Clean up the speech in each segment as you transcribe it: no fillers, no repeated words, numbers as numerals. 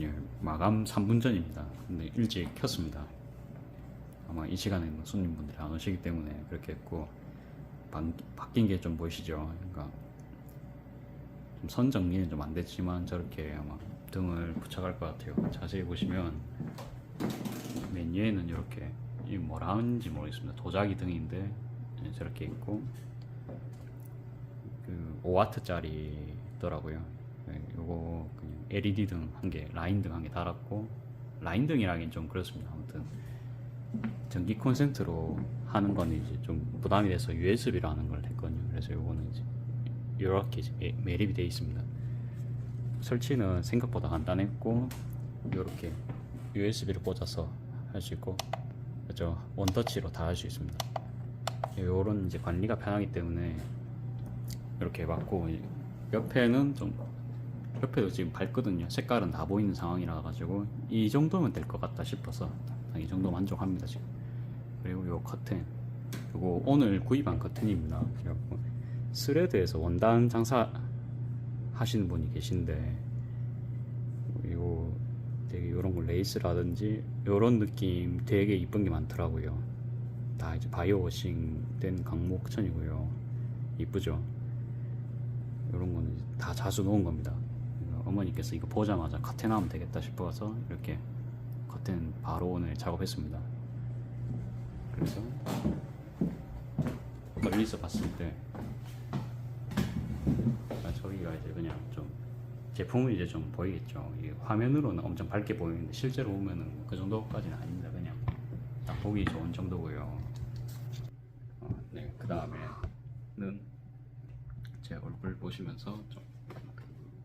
예, 마감 3분 전입니다. 근데 일찍 켰습니다. 아마 이 시간에는 손님분들이 안 오시기 때문에 그렇게 했고, 바뀐 게 좀 보이시죠? 그러니까 좀 선 정리는 좀 안 됐지만 저렇게 아마 등을 부착할 것 같아요. 자세히 보시면 맨 위에는 이렇게, 이 뭐라 하는지 모르겠습니다. 도자기 등인데 저렇게 있고, 그 5W짜리 있더라고요. 요거 그냥 LED 등 한 개, 라인 등 한 개 달았고, 라인 등이라긴 좀 그렇습니다. 아무튼 전기 콘센트로 하는 건 이제 좀 부담이 돼서 USB로 하는 걸 했거든요. 그래서 요거는 이제 이렇게 매립이 되어 있습니다. 설치는 생각보다 간단했고, 이렇게 USB를 꽂아서 할 수 있고, 그죠? 원터치로 다 할 수 있습니다. 요런 이제 관리가 편하기 때문에 이렇게 해봤고, 옆에는 좀, 옆에도 지금 밝거든요. 색깔은 다 보이는 상황이라 가지고 이 정도면 될 것 같다 싶어서 이 정도 만족합니다 지금. 그리고 요 커튼, 요거 오늘 구입한 커튼입니다. 그래갖고 스레드에서 원단 장사 하시는 분이 계신데, 이거 되게 요런 거 레이스라든지 요런 느낌 되게 이쁜 게 많더라고요. 다 이제 바이오워싱 된 강목천이고요. 이쁘죠? 요런 거는 다 자수 놓은 겁니다. 어머니께서 이거 보자마자 커튼 하면 되겠다 싶어서 이렇게 커튼 바로 오늘 작업했습니다. 그래서 멀리서 봤을 때 저기가 이제 그냥 좀 제품은 이제 좀 보이겠죠. 이 화면으로는 엄청 밝게 보이는데 실제로 보면은 그 정도까지는 아닙니다. 그냥 딱 보기 좋은 정도고요. 네, 그 다음에는 제 얼굴 보시면서 좀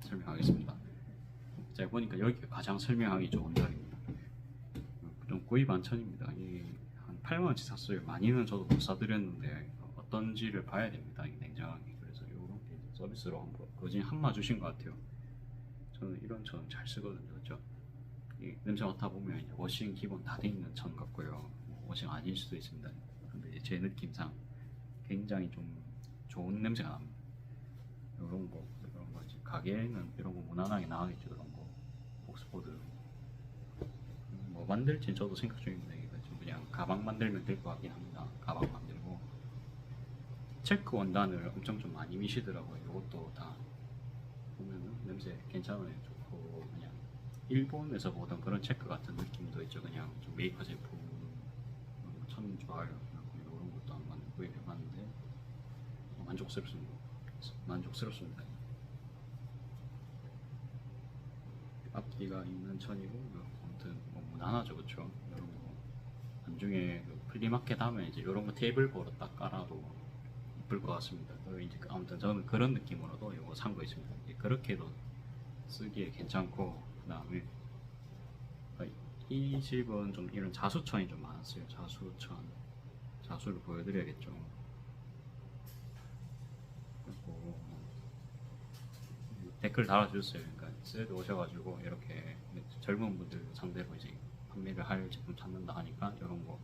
설명하겠습니다. 제가 보니까 여기가 가장 설명하기 좋은 자리입니다. 좀 구입한 천입니다. 한 8만원치 샀어요. 많이는 저도 못 사드렸는데 어떤지를 봐야 됩니다. 냉정하게. 그래서 이렇게 서비스로 한번 거진 한마 주신 것 같아요. 저는 이런 천 잘 쓰거든요. 그렇죠? 이 냄새 맡아보면 이제 워싱 기본 다 돼 있는 천 같고요. 워싱 아닐 수도 있습니다. 근데 제 느낌상 굉장히 좀 좋은 냄새가 납니다. 이런 거 가게에는 이런 거 무난하게 나가겠죠. 이런 거 복스포드 뭐 만들진 저도 생각 중입니다. 이거 좀 그냥 가방 만들면 될 것 같긴 합니다. 가방 만들고 체크 원단을 엄청 좀 많이 미시더라고요. 이것도 다 보면은 냄새 괜찮아요. 좋고, 그냥 일본에서 보던 그런 체크 같은 느낌도 있죠. 그냥 좀 메이커 제품 참 좋아요. 이런 것도 한번 구입해봤는데 만족스럽습니다. 앞뒤가 있는 천이고, 아무튼 뭐 무난하죠. 그쵸? 이런 거 나중에 그 플리마켓 하면 이제 이런 거 테이블 보러 딱 깔아도 이쁠 것 같습니다. 이제 아무튼 저는 그런 느낌으로도 이거 산 거 있습니다. 그렇게도 쓰기에 괜찮고, 그 다음에 이 집은 좀 이런 자수천이 좀 많았어요. 자수를 보여드려야겠죠. 그리고 댓글 달아주셨어요. 그러니까 스레드 오셔가지고 이렇게 젊은 분들 상대로 이제 판매를 할 제품 찾는다 하니까 이런 거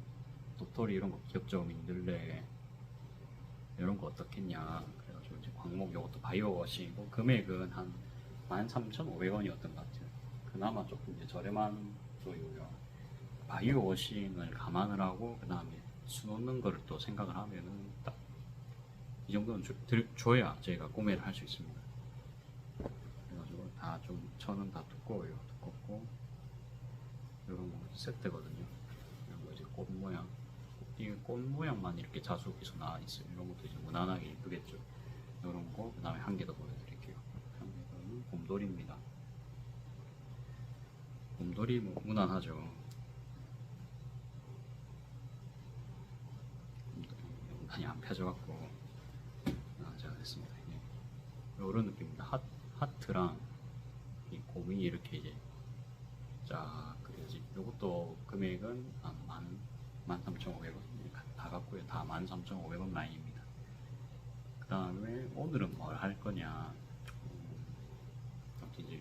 도토리 이런 거 귀엽죠. 민들레 이런 거 어떻겠냐. 그래가지고 이제 광목 이것도 바이오워싱이고, 금액은 한 13,500원이었던 것 같아요. 그나마 조금 이제 저렴한 쪽이고요. 바이오워싱을 감안을 하고 그 다음에 수 놓는 거를 또 생각을 하면은 딱 이 정도는 줘야 저희가 구매를 할 수 있습니다. 그래가지고 다 좀 천은 다 두꺼워요. 두껍고 이런 거 세트거든요. 이런 거 이제 꽃 모양, 이 꽃 모양만 이렇게 자수기서 나와 있어요. 이런 것도 이제 무난하게 이쁘겠죠. 이런 거, 그 다음에 한 개 더 보여드릴게요. 한 개는 곰돌이입니다. 곰돌이 뭐 무난하죠. 많이 안 펴져갖고 제가 됐습니다. 이런 느낌입니다. 하트랑 이 곰이 이렇게 이제 쫙 그려지. 이것도 금액은 한 13,500원 다 갖고요. 다 13,500원 라인입니다. 그 다음에 오늘은 뭘 할 거냐. 이제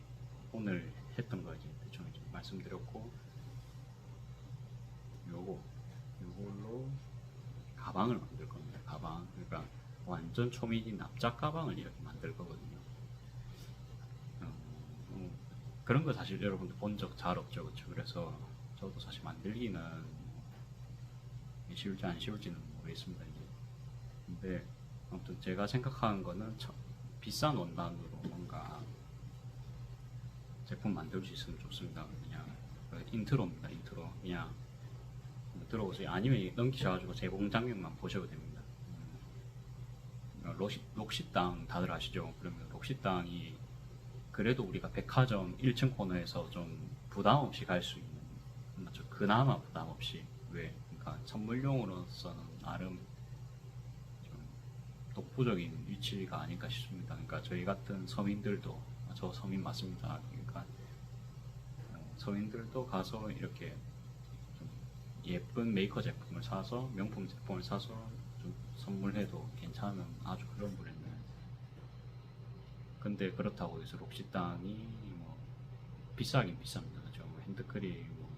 오늘 했던 거 이제 대충 이제 말씀드렸고, 요걸로 가방을 만들 겁니다. 가방, 그러니까 완전 초미디 납작 가방을 이렇게 만들 거거든요. 그런 거 사실 여러분들 본 적 잘 없죠, 그렇죠? 그래서 저도 사실 만들기는 쉬울지 안 쉬울지는 모르겠습니다. 이제. 근데 아무튼 제가 생각하는 거는 비싼 원단으로 뭔가 제품 만들 수 있으면 좋습니다. 그냥 인트로입니다. 인트로 그냥 들어오세요. 아니면 넘기셔가지고 재봉 장면만 보셔도 됩니다. 록시땅 다들 아시죠? 그러면 록시땅이 그래도 우리가 백화점 1층 코너에서 좀 부담 없이 갈 수 있는, 맞죠? 그나마 부담 없이. 왜? 그러니까 선물용으로서는 나름 좀 독보적인 위치가 아닐까 싶습니다. 그러니까 저희 같은 서민들도, 저 서민 맞습니다. 그러니까 서민들도 가서 이렇게 좀 예쁜 메이커 제품을 사서, 명품 제품을 사서 좀 선물해도 괜찮은 아주 그런 브랜드. 근데 그렇다고 해서 록시땅이 뭐 비싸긴 비쌉니다. 그죠? 뭐 핸드크림 뭐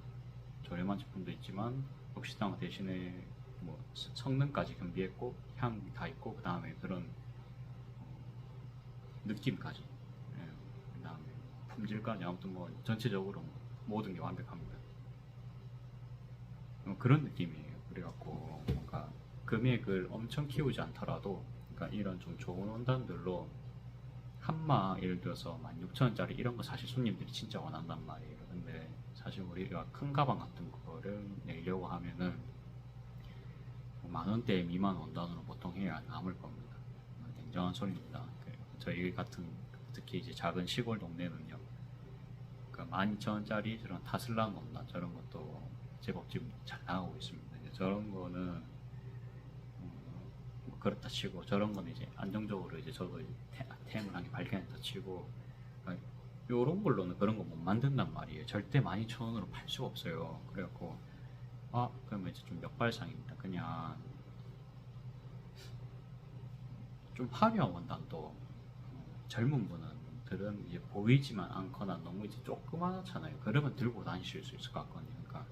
저렴한 제품도 있지만 록시땅 대신에 뭐 성능까지 겸비했고 향 다 있고 그 다음에 그런 느낌까지, 예, 그 다음에 품질까지, 아무튼 뭐 전체적으로 모든 게 완벽합니다. 그런 느낌이에요. 그래갖고 뭔가 금액을 엄청 키우지 않더라도, 그러니까 이런 좀 좋은 원단들로 한마 예를 들어서 16,000원짜리 이런 거 사실 손님들이 진짜 원한단 말이에요. 근데 사실 우리가 큰 가방 같은 거를 내려고 하면은 뭐 만 원대 미만 원단으로 보통 해야 남을 겁니다. 냉정한 소리입니다. 저희 같은 특히 이제 작은 시골 동네는요. 그러니까 12,000원짜리 저런 타슬란 원단 저런 것도 제법 지금 잘 나가고 있습니다. 저런 거는 뭐 그렇다 치고, 저런 거는 이제 안정적으로 이제 저도 템을 한 개 발견했다 치고, 그러니까 요런 걸로는 그런 거 못 만든단 말이에요. 절대 12,000원으로 팔 수가 없어요. 그래갖고 그러면 이제 좀 역발상입니다. 그냥 좀 화려한 원단도 젊은 분들은 이제 보이지만 않거나 너무 이제 조그맣잖아요. 그러면 들고 다니실 수 있을 것 같거든요. 그러니까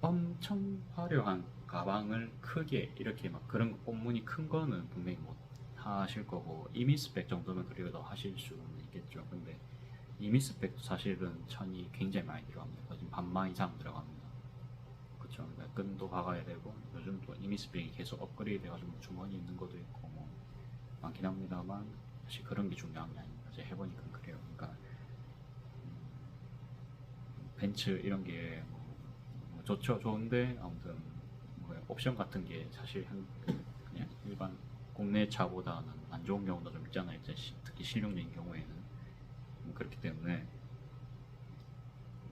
엄청 화려한 가방을 크게 이렇게 막 그런 거 꽃무늬 큰 거는 분명히 못 하실 거고, 이미스백 정도는 그래도 하실 수는 있겠죠. 근데 이미스백도 사실은 천이 굉장히 많이 들어갑니다. 거의 반만 이상 들어갑니다. 그쵸? 그러니까 끈도 박아야 되고, 요즘 또 이미스백이 계속 업그레이드 돼가지고 주머니 있는 것도 있고 뭐 많긴 합니다만, 사실 그런 게 중요한 게 아닙니다. 제가 해보니까 그래요. 그러니까 벤츠 이런 게 뭐 좋죠, 좋은데 아무튼 뭐 옵션 같은 게 사실 그냥 일반 국내 차보다는 안 좋은 경우도 좀 있잖아요. 이제 특히 실용적인 경우에는. 그렇기 때문에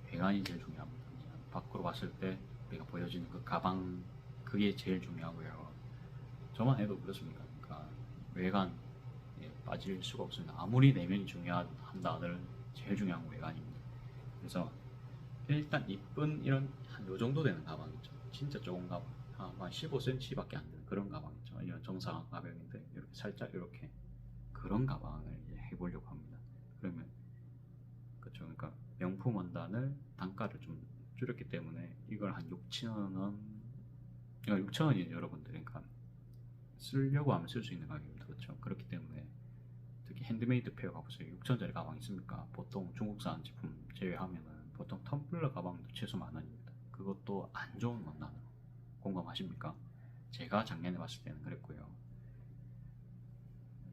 외관이 제일 중요합니다. 그냥 밖으로 봤을 때 우리가 보여지는 그 가방, 그게 제일 중요하고요. 저만 해도 그렇습니다. 그러니까 외관 빠질 수가 없습니다. 아무리 내면이 중요한다는 제일 중요한 건 외관입니다. 그래서 일단 이쁜 이런 한 요 정도 되는 가방 있죠. 진짜 조금 가방, 한 15cm밖에 안 되는 그런 가방 있죠. 이런 정상 가격인데 이렇게 살짝 이렇게 그런 가방을 이제 해보려고 합니다. 그러면 그렇죠. 그러니까 명품 원단을 단가를 좀 줄였기 때문에 이걸 한 6,000원, 6,000원이 여러분들, 그러니까 쓰려고 하면 쓸 수 있는 가격입니다. 그렇죠. 그렇기 때문에 특히 핸드메이드 페어 가보세요. 6,000원짜리 가방 있습니까? 보통 중국산 제품 제외하면은 보통 텀블러 가방도 최소 10,000원입니다. 그것도 안 좋은 원단으로. 공감하십니까? 제가 작년에 봤을 때는 그랬고요.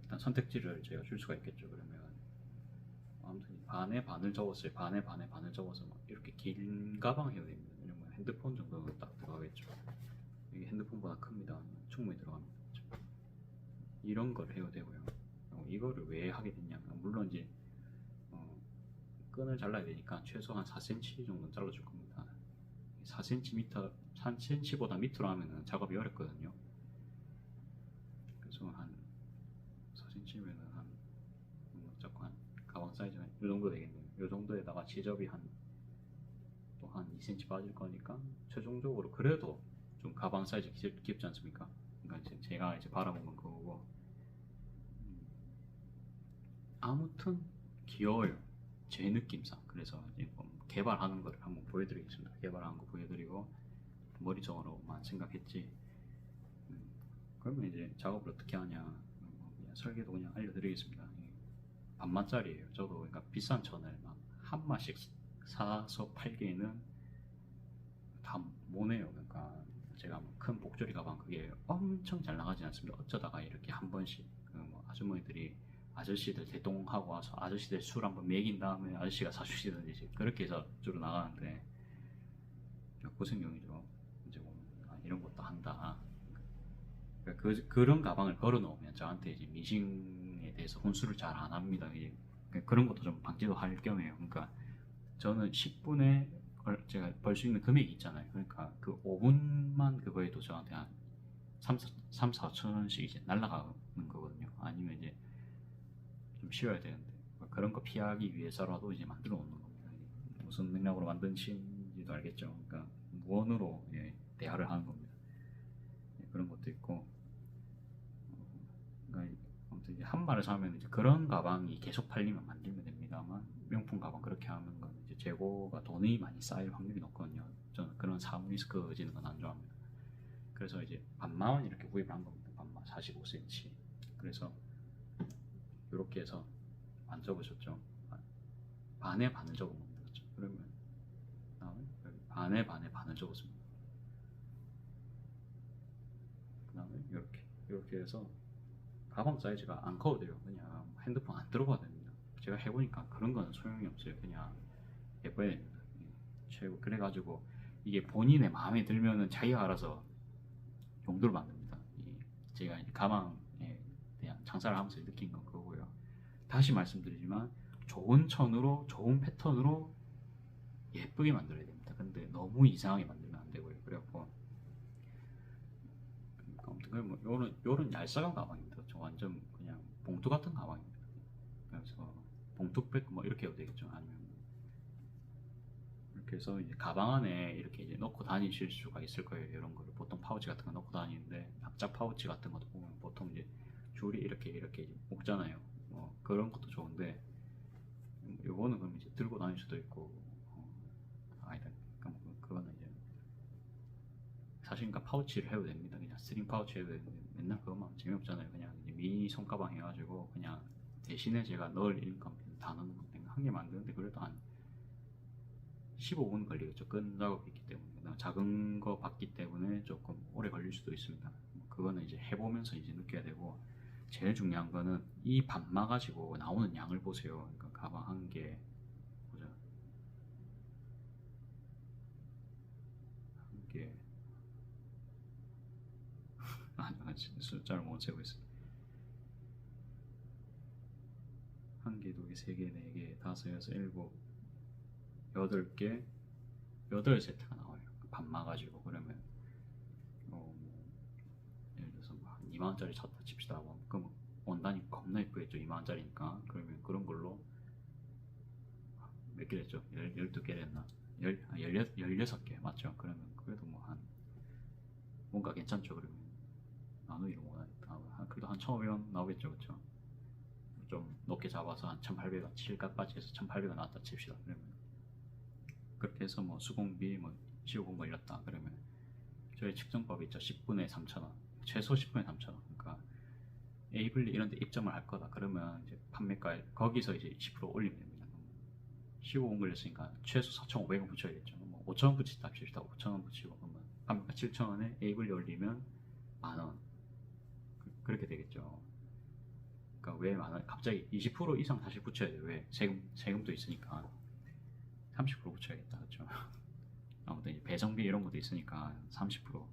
일단 선택지를 제가 줄 수가 있겠죠. 그러면 아무튼 반에 반을 접었어요. 반에 반을 접어서 막 이렇게 긴 가방 해야 됩니다. 왜냐면 핸드폰 정도는 딱 들어가겠죠. 이게 핸드폰보다 큽니다. 충분히 들어갑니다. 이런 걸 해야 되고요. 이거를 왜 하게 됐냐면, 물론 이제 끈을 잘라야 되니까 최소한 4cm 정도는 잘라줄 겁니다. 4cm보다 밑으로 하면 작업이 어렵거든요. 그래서 한 4cm면은 자꾸 한 가방 사이즈가 이 정도 되겠네요. 이 정도에다가 지접이 또 한 2cm 빠질 거니까 최종적으로 그래도 좀 가방 사이즈 귀엽지 않습니까? 그러니까 이제 제가 이제 바라본 건 그거고, 아무튼 귀여워요. 제 느낌상. 그래서 이제 개발하는 거를 한번 보여드리겠습니다. 개발하는 거 보여드리고 머리적으로만 생각했지. 그러면 이제 작업을 어떻게 하냐, 그냥 설계도 그냥 알려드리겠습니다. 반만짜리예요. 저도 그러니까 비싼 천을 막 한 마씩 사서 팔기에는 다 모네요. 그러니까 제가 뭐 큰 복조리 가방 그게 엄청 잘 나가진 않습니다. 어쩌다가 이렇게 한 번씩 뭐 아주머니들이 아저씨들 대동하고 와서 아저씨들 술 한번 먹인 다음에 아저씨가 사주시든지 그렇게 해서 주로 나가는데 고생용이죠. 이제 뭐 이런 것도 한다. 그러니까 그런 가방을 걸어 놓으면 저한테 이제 미싱에 대해서 혼수를 잘 안 합니다. 그런 것도 좀 방지도 할 겸해요. 그러니까 저는 10분에 제가 벌 수 있는 금액이 있잖아요. 그러니까 그 5분만 그거에도 저한테 한 3, 4천 원씩 이제 날라가는 거거든요. 아니면 이제 좀 쉬어야 되는데 그런 거 피하기 위해서라도 이제 만들어 놓는 겁니다. 무슨 맥락으로 만든지도 알겠죠. 그러니까 무언으로 대화를 하는 겁니다. 그런 것도 있고 그러니까 아무튼 이제 한 마를 사면 이제 그런 가방이 계속 팔리면 만들면 됩니다만 명품 가방 그렇게 하는 건 이제 재고가 돈이 많이 쌓일 확률이 높거든요. 저는 그런 사무 리스크 지는 건 안 좋아합니다. 그래서 이제 반마만 이렇게 구입을 한 겁니다. 반마 45cm. 그래서 이렇게 해서 안 접으셨죠? 반에 반을 접은 겁니다. 그렇죠? 그러면 반에 반을 접었습니다. 그 다음에 이렇게 해서 가방 사이즈가 안 커도 돼요. 그냥 핸드폰 안 들어가도 됩니다. 제가 해보니까 그런 거는 소용이 없어요. 그냥 예뻐야 됩니다. 최고. 그래가지고 이게 본인의 마음에 들면은 자기가 알아서 용도를 만듭니다. 제가 가방에 대한 장사를 하면서 느낀 건 그거고요. 다시 말씀드리지만 좋은 천으로 좋은 패턴으로 예쁘게 만들어야 됩니다. 근데 너무 이상하게 만들면 안 되고요. 그래갖고 아무튼 뭐 요런 얄쌍한 가방입니다. 저 완전 그냥 봉투 같은 가방입니다. 그래서 봉투백 뭐 이렇게 해도 되겠죠. 아니면 이렇게 해서 이제 가방 안에 이렇게 이제 넣고 다니실 수가 있을 거예요. 이런 거를 보통 파우치 같은 거 넣고 다니는데 납작 파우치 같은 것도 보면 보통 이제 줄이 이렇게 이제 묶잖아요. 뭐 그런 것도 좋은데 요거는 그럼 이제 들고 다닐 수도 있고 아니다. 그러니까 뭐 그거는 이제 사실 그러니까 파우치를 해도 됩니다. 그냥 스트링 파우치 해도 되는데 맨날 그것만 재미없잖아요. 그냥 이제 미니 손가방 해가지고 그냥 대신에 제가 넣을 인건 다 넣는 건데 한 개 만드는데 그래도 한 15분 걸리겠죠. 끈 작업이 있기 때문에. 그다음 작은 거 받기 때문에 조금 오래 걸릴 수도 있습니다. 그거는 이제 해보면서 이제 느껴야 되고 제일 중요한 거는 이 반마 가지고 나오는 양을 보세요. 그러니까 가방 한 개 보자. 한 개. 아니 숫자를 못 세고 있어요. 한 개, 두 개, 세 개, 네 개, 다섯, 여섯, 일곱, 8개, 8세트가 나와요. 반마 가지고 그러면 뭐 예를 들어서 한 2만원짜리 샀다 칩시다. 그럼 원단이 겁나 예쁘겠죠. 2만원짜리니까. 그러면 그런 걸로 몇 개 됐죠? 12개 됐나? 16개 맞죠? 그러면 그래도 뭐 한 뭔가 괜찮죠. 그러면 나누기로 못하니까 그래도 한 1,500원 나오겠죠. 그쵸? 좀 높게 잡아서 한 1,800원 7까지 해서 1,800원 나왔다 칩시다. 그러면 그렇게 해서 뭐 수공비 뭐 지우고 뭐 이렇다 그러면 저희 측정법이 있죠. 10분에 3,000원 최소 10분에 3,000원. 그러니까 에이블리 이런 데 입점을 할 거다 그러면 이제 판매가에 거기서 이제 20% 올리면 됩니다. 15분 걸렸으니까 최소 4,500원 붙여야겠죠. 뭐 5,000원 붙이다 합시다. 5,000원 붙이고 그러면 판매가 7,000원에 에이블리 올리면 만원 그렇게 되겠죠. 그러니까 왜 만원 갑자기 20% 이상 다시 붙여야 돼요. 왜 세금도 있으니까 30% 붙여야겠다. 그렇죠? 아무튼 이제 배송비 이런 것도 있으니까 30%.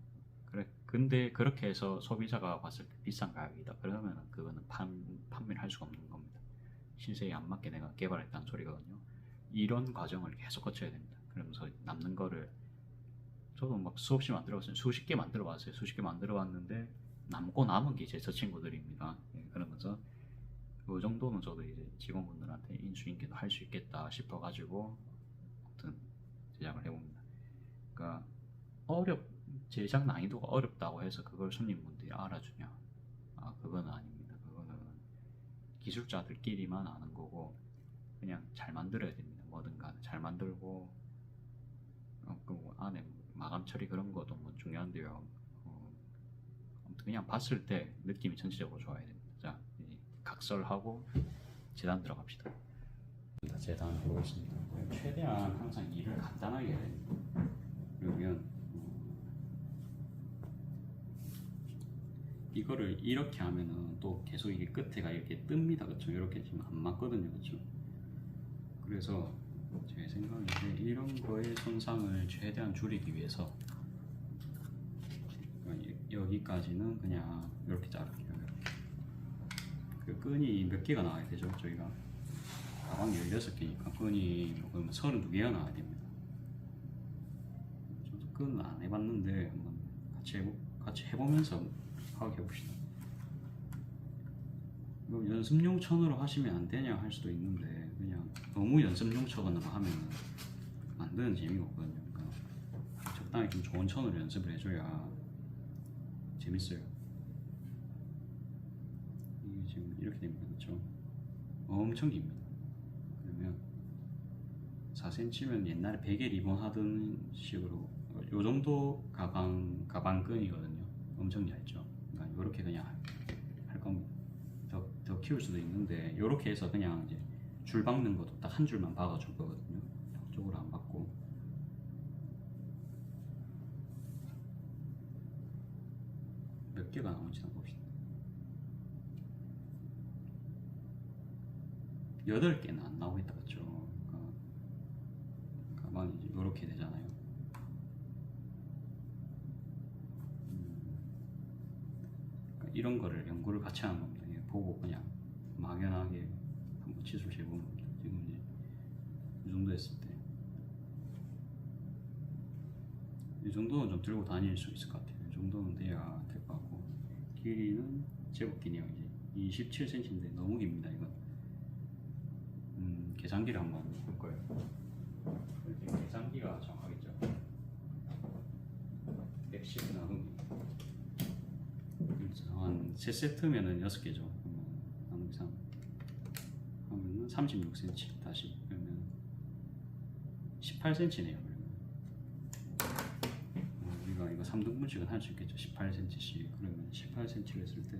그래. 근데 그렇게 해서 소비자가 봤을 때 비싼 가격이다. 그러면 그거는 판매를 할 수가 없는 겁니다. 실세에 안 맞게 내가 개발했다는 소리거든요. 이런 과정을 계속 거쳐야 됩니다. 그러면서 남는 거를 저도 막 수없이 만들어봤어요. 수십 개 만들어봤어요. 수십 개 만들어봤는데 남은 게 제 친구들입니다. 그러면서 그 정도는 저도 이제 직원분들한테 인수인계도 할 수 있겠다 싶어가지고 아무튼 제작을 해봅니다. 그러니까 제작 난이도가 어렵다고 해서 그걸 손님분들이 알아주냐? 그건 아닙니다. 그거는 기술자들끼리만 아는 거고 그냥 잘 만들어야 됩니다. 뭐든 간에 잘 만들고 그 안에 마감 처리 그런 것도 뭐 중요한데요. 아무튼 그냥 봤을 때 느낌이 전체적으로 좋아야 됩니다. 자, 각설하고 재단 들어갑시다. 재단을 해보겠습니다. 최대한 항상 일을 간단하게 해야 됩니다. 그러면 이거를 이렇게 하면은 또 계속 이게 끝에가 이렇게 뜹니다. 그렇죠? 이렇게 지금 안 맞거든요. 그렇죠? 그래서 제 생각인데 이런 거의 손상을 최대한 줄이기 위해서 여기까지는 그냥 이렇게 자를게요. 이렇게. 그 끈이 몇 개가 나와야 되죠? 저희가 가방이 16개니까 끈이 그러면 32개가 나와야 됩니다. 저도 끈은 안 해봤는데 한번 같이 해보면서 하게 해봅시다. 연습용 천으로 하시면 안 되냐 할 수도 있는데 그냥 너무 연습용 천으로 하면 만드는 재미가 없거든요. 그러니까 적당히 좀 좋은 천으로 연습을 해줘야 재밌어요. 이게 지금 이렇게 됩니다. 그렇죠? 엄청 깁니다. 그러면 4cm면 옛날에 베개 리본 하던 식으로 요 정도 가방끈이거든요. 엄청 얇죠. 그러니까 이렇게 그냥 할 겁니다. 더 키울 수도 있는데 이렇게 해서 그냥 이제 줄 박는 것도 딱 한 줄만 박아줄 거거든요. 쪽으로 안 박고. 몇 개가 나오는지 한번 봅시다. 8개는 안 나오겠다, 그쵸? 그러니까 가방이 이제 이렇게 되잖아요. 그러니까 이런 거를 연구를 같이 하는 겁니다. 보고 그냥 막연하게 한번 치수 재보는 겁니다. 지금 이제 이 정도 했을 때 이 정도는 좀 들고 다닐 수 있을 것 같아요. 이 정도는 돼야 될 것 같고 길이는 제법 기네요. 이제 27cm인데 너무 깁니다. 이건 계산기를 한번 볼 거예요. 계산기가 정확하겠죠. 110 나누기 한 3세트면은 6개죠. 나누기 3 하면은 36cm 다시 그러면 18cm네요. 그러면 우리가 이거 3등분씩은 할 수 있겠죠. 18cm씩 그러면 18cm를 했을 때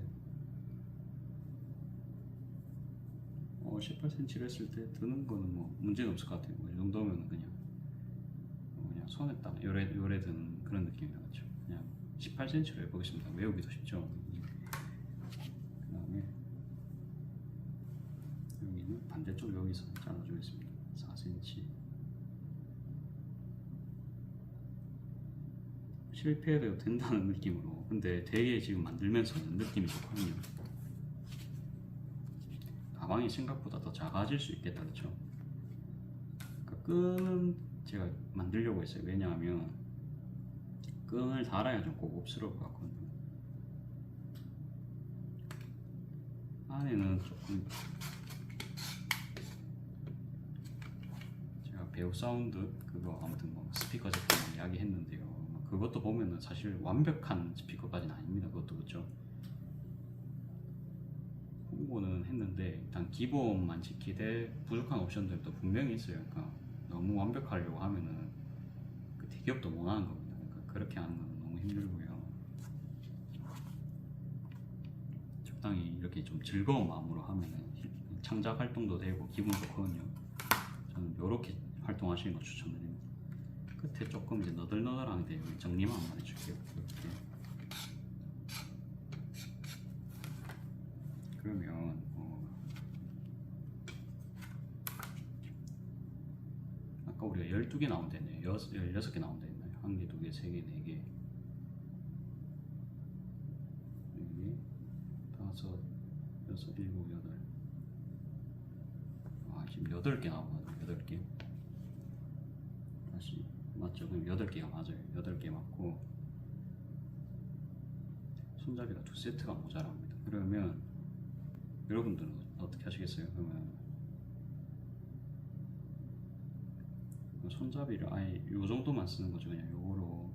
18cm를 했을 때 드는 거는 뭐 문제는 없을 것 같아요. 이 정도면 그냥 손에 딱 요래 드는 그런 느낌이 나죠. 그냥 18cm로 해보겠습니다. 외우기도 쉽죠. 그 다음에 여기는 반대쪽 여기서 잘라주겠습니다. 4cm. 실패해도 된다는 느낌으로. 근데 되게 지금 만들면서는 느낌이 좋거든요. 가방이 생각보다 더 작아질 수 있겠다, 그렇죠? 그러니까 끈 제가 만들려고 했어요. 왜냐하면 끈을 달아야 좀 고급스러울 것 같거든요. 안에는 조금 제가 배우 사운드 그거 아무튼 뭐 스피커 제품 이야기했는데요. 그것도 보면은 사실 완벽한 스피커까지는 아닙니다. 그것도 그렇죠. 홍보는 했는데 일단 기본만 지키되 부족한 옵션들도 분명히 있어요. 그러니까 너무 완벽하려고 하면은 그 대기업도 못 하는 겁니다. 그러니까 그렇게 하는 건 너무 힘들고요. 적당히 이렇게 좀 즐거운 마음으로 하면은 창작 활동도 되고 기분 좋거든요. 저는 이렇게 활동하시는 거 추천드립니다. 끝에 조금 이제 너덜너덜한데 정리만 한번 해줄게요. 이렇게. 그러면 아까 우리가 12개 나온다 했네요. 16개 나온다 했나요? 1개, 2개, 3개, 4개 4개, 5, 6, 7, 8 지금 8개 나오거든요. 8개 다시 맞죠? 그럼 8개가 맞아요. 8개 맞고 손잡이가 2세트가 모자랍니다. 그러면 여러분들은 어떻게 하시겠어요? 그러면 손잡이를 아예 요 정도만 쓰는 거죠. 그냥 요거로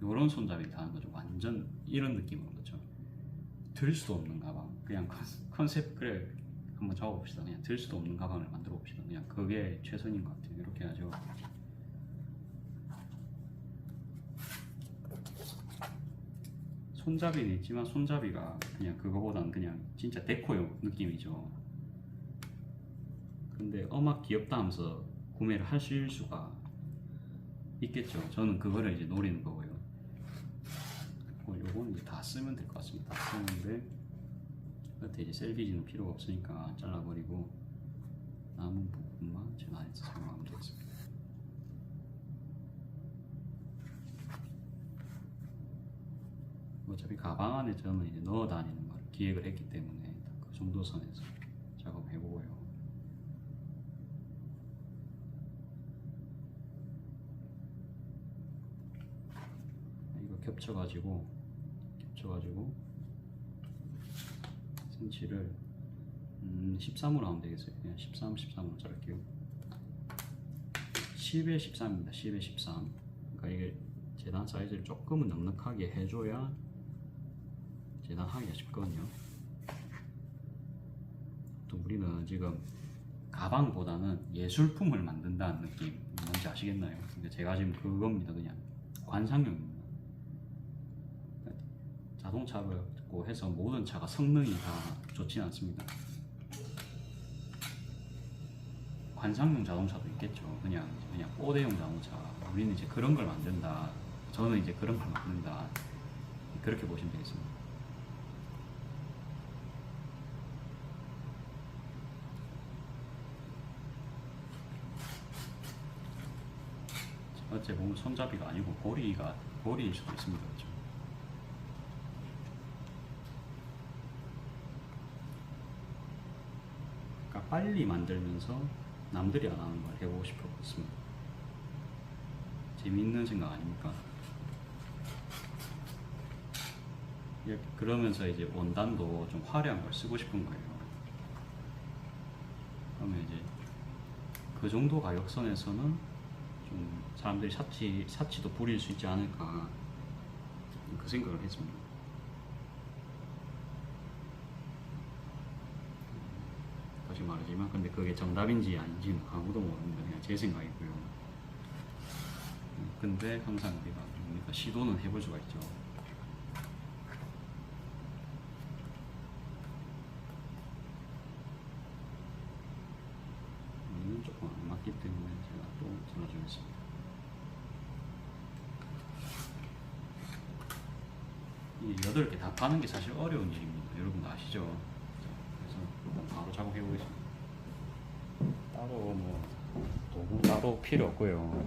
요런 손잡이 다 하는 거죠. 완전 이런 느낌으로. 그렇죠? 들 수도 없는 가방. 그냥 컨셉 그래 한번 잡아봅시다. 그냥 들 수도 없는 가방을 만들어 봅시다. 그냥 그게 최선인 것 같아요. 이렇게 하죠. 손잡이는 있지만 손잡이가 그냥 그거보다는 그냥 진짜 데코용 느낌이죠. 근데 귀엽다 하면서 구매를 하실 수가 있겠죠. 저는 그거를 이제 노리는 거고요. 요거는 이제 다 쓰면 될 것 같습니다. 다 쓰는데 끝에 이제 셀비지는 필요가 없으니까 잘라버리고 남은 부분만 제가 안에서 사용하면 되겠습니다. 어차피 가방 안에 저는 이제 넣어 다니는 걸 기획을 했기 때문에 그 정도 선에서 작업해보고요. 이거 겹쳐가지고 센치를 13으로 하면 되겠어요. 그냥 13으로 자를게요. 10에 13입니다. 10에 13. 그러니까 이게 재단 사이즈를 조금은 넉넉하게 해줘야 재단하기가 쉽거든요. 또 우리는 지금 가방보다는 예술품을 만든다는 느낌 뭔지 아시겠나요? 그러니까 제가 지금 그겁니다. 그냥 관상용입니다. 자동차라고 해서 모든 차가 성능이 다 좋지는 않습니다. 관상용 자동차도 있겠죠. 그냥 뽀대용 자동차. 우리는 이제 그런 걸 만든다. 저는 이제 그런 걸 만든다. 그렇게 보시면 되겠습니다. 어째 보면 손잡이가 아니고 고리일 수도 있습니다. 그렇죠? 그러니까 빨리 만들면서 남들이 안 하는 걸 해보고 싶었습니다. 재미있는 생각 아닙니까? 그러면서 이제 원단도 좀 화려한 걸 쓰고 싶은 거예요. 그러면 이제 그 정도 가격선에서는 좀 사람들이 사치도 부릴 수 있지 않을까 그 생각을 했습니다. 다시 말하지만 근데 그게 정답인지 아닌지는 아무도 모릅니다. 그냥 제 생각이고요. 근데 항상 우리가 시도는 해볼 수가 있죠. 여기는 조금 안 맞기 때문에 제가 또 잘라주겠습니다. 이 8개 다 파는 게 사실 어려운 일입니다. 여러분 아시죠? 그래서 바로 작업해 보겠습니다. 따로 도구 따로 필요 없고요.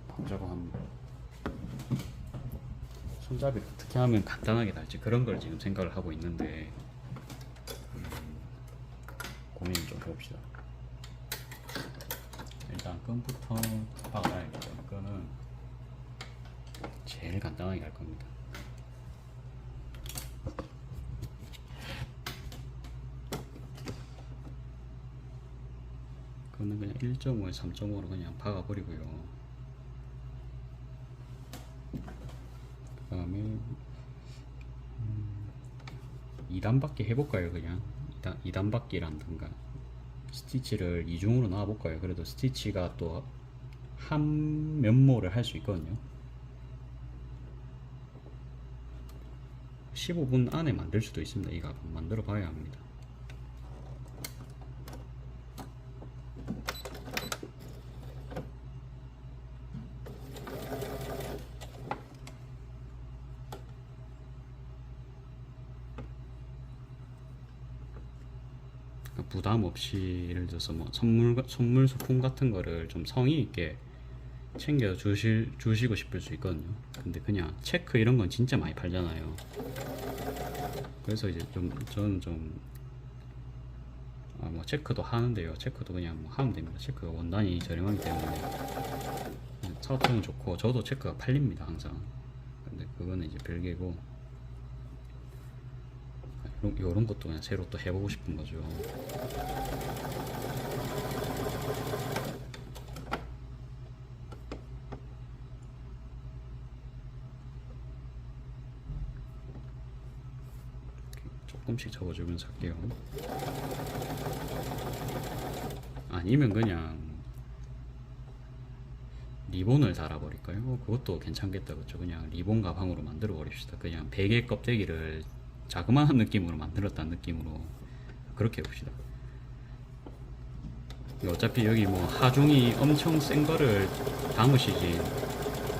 바로 작업합니다. 손잡이를 어떻게 하면 간단하게 달지 그런 걸 지금 생각을 하고 있는데 고민을 좀 해봅시다. 일단 끈부터 박아야겠죠. 끈은 제일 간단하게 할 겁니다. 끈은 그냥 1.5에 3.5로 그냥 박아버리고요. 그 다음에 2단밖에 해볼까요? 그냥 2단밖이라든가 스티치를 이중으로 나와볼까요? 그래도 스티치가 또 한 면모를 할 수 있거든요. 15분 안에 만들 수도 있습니다. 이 가방 만들어 봐야 합니다. 부담 없이 예를 들어서 뭐 선물 소품 같은 거를 좀 성의 있게 챙겨 주시고 싶을 수 있거든요. 근데 그냥 체크 이런 건 진짜 많이 팔잖아요. 그래서 이제 저는 뭐 체크도 하는데요. 체크도 그냥 뭐 하면 됩니다. 체크가 원단이 저렴하기 때문에 사업성은 좋고 저도 체크가 팔립니다 항상. 근데 그거는 이제 별개고 요런 것도 그냥 새로 또 해보고 싶은 거죠. 조금씩 접어주면서 할게요. 아니면 그냥 리본을 달아버릴까요? 그것도 괜찮겠다, 그쵸? 그냥 리본 가방으로 만들어 버립시다. 그냥 베개 껍데기를 자그마한 느낌으로 만들었다는 느낌으로 그렇게 해봅시다. 어차피 여기 뭐 하중이 엄청 센 거를 담으시지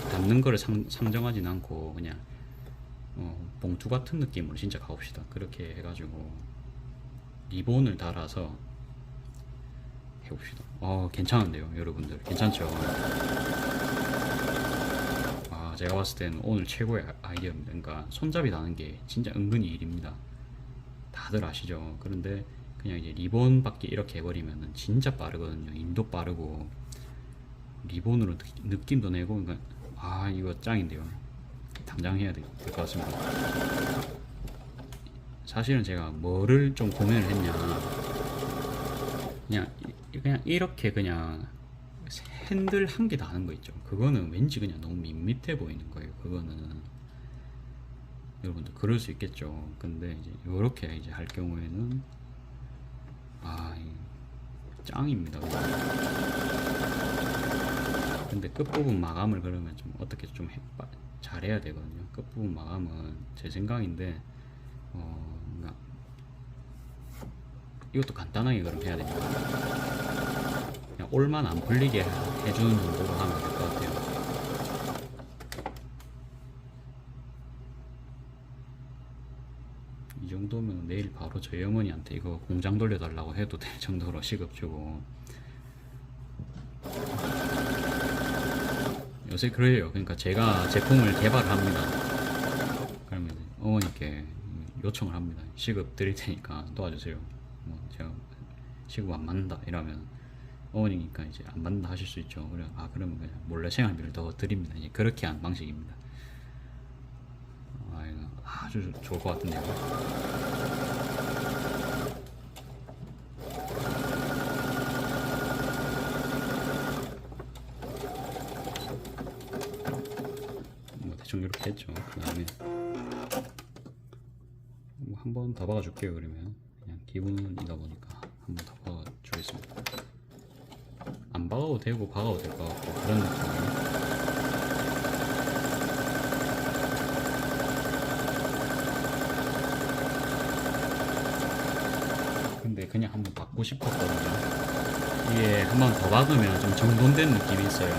담는 거를 상정하진 않고 그냥 봉투 같은 느낌으로 진짜 가봅시다. 그렇게 해가지고 리본을 달아서 해봅시다. 괜찮은데요, 여러분들? 괜찮죠? 제가 봤을 때는 오늘 최고의 아이디어입니다. 그러니까 손잡이 다는 게 진짜 은근히 일입니다. 다들 아시죠? 그런데 그냥 이제 리본 받기 이렇게 해버리면 진짜 빠르거든요. 힘도 빠르고 리본으로 느낌도 내고. 그러니까 이거 짱인데요. 당장 해야 될 것 같습니다. 사실은 제가 뭐를 좀 고민을 했냐, 그냥 이렇게 그냥 핸들 한 개 다는 거 있죠. 그거는 왠지 그냥 너무 밋밋해 보이는 거예요. 그거는 여러분들 그럴 수 있겠죠. 근데 이제 이렇게 이제 할 경우에는 짱입니다. 근데 끝부분 마감을 그러면 좀 어떻게 좀 잘해야 되거든요. 끝부분 마감은 제 생각인데 그러니까 이것도 간단하게 그럼 해야 됩니다. 그냥 올만 안 풀리게 해주는 정도로 하면 될 것 같아요. 이 정도면 내일 바로 저희 어머니한테 이거 공장 돌려달라고 해도 될 정도로 시급 주고. 요새 그래요. 그러니까 제가 제품을 개발합니다. 그러면 어머니께 요청을 합니다. 시급 드릴 테니까 도와주세요. 제가 시급 안 받는다 이러면 어머니니까 이제 안 받는다 하실 수 있죠. 그래, 그러면 그냥 몰래 생활비를 더 드립니다. 이제 그렇게 한 방식입니다. 이거 아주 좋을 것 같은데요. 대충 이렇게 했죠. 그 다음에 한 번 더 박아줄게요. 그러면 그냥 기분이다 보니까 한 번 더 박아주겠습니다. 안 박아도 되고 박아도 될 것 같고 그런 느낌이에요. 근데 그냥 한번 박고 싶었거든요. 이게 한 번 더 박으면 좀 정돈된 느낌이 있어요.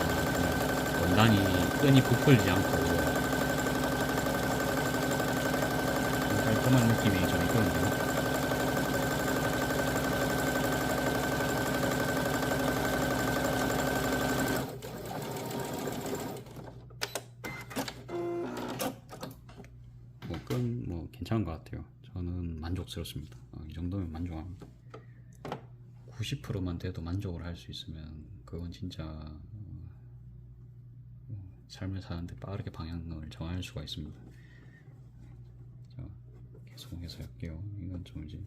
원단이 끈이 부풀지 않고 깔끔한 느낌이 좀 있거든요. 끈 괜찮은 것 같아요. 저는 만족스럽습니다. 이 정도면 만족합니다. 90%만 돼도 만족을 할 수 있으면 그건 진짜 삶을 사는데 빠르게 방향을 정할 수가 있습니다. 자, 계속해서 할게요. 이건 좀 이제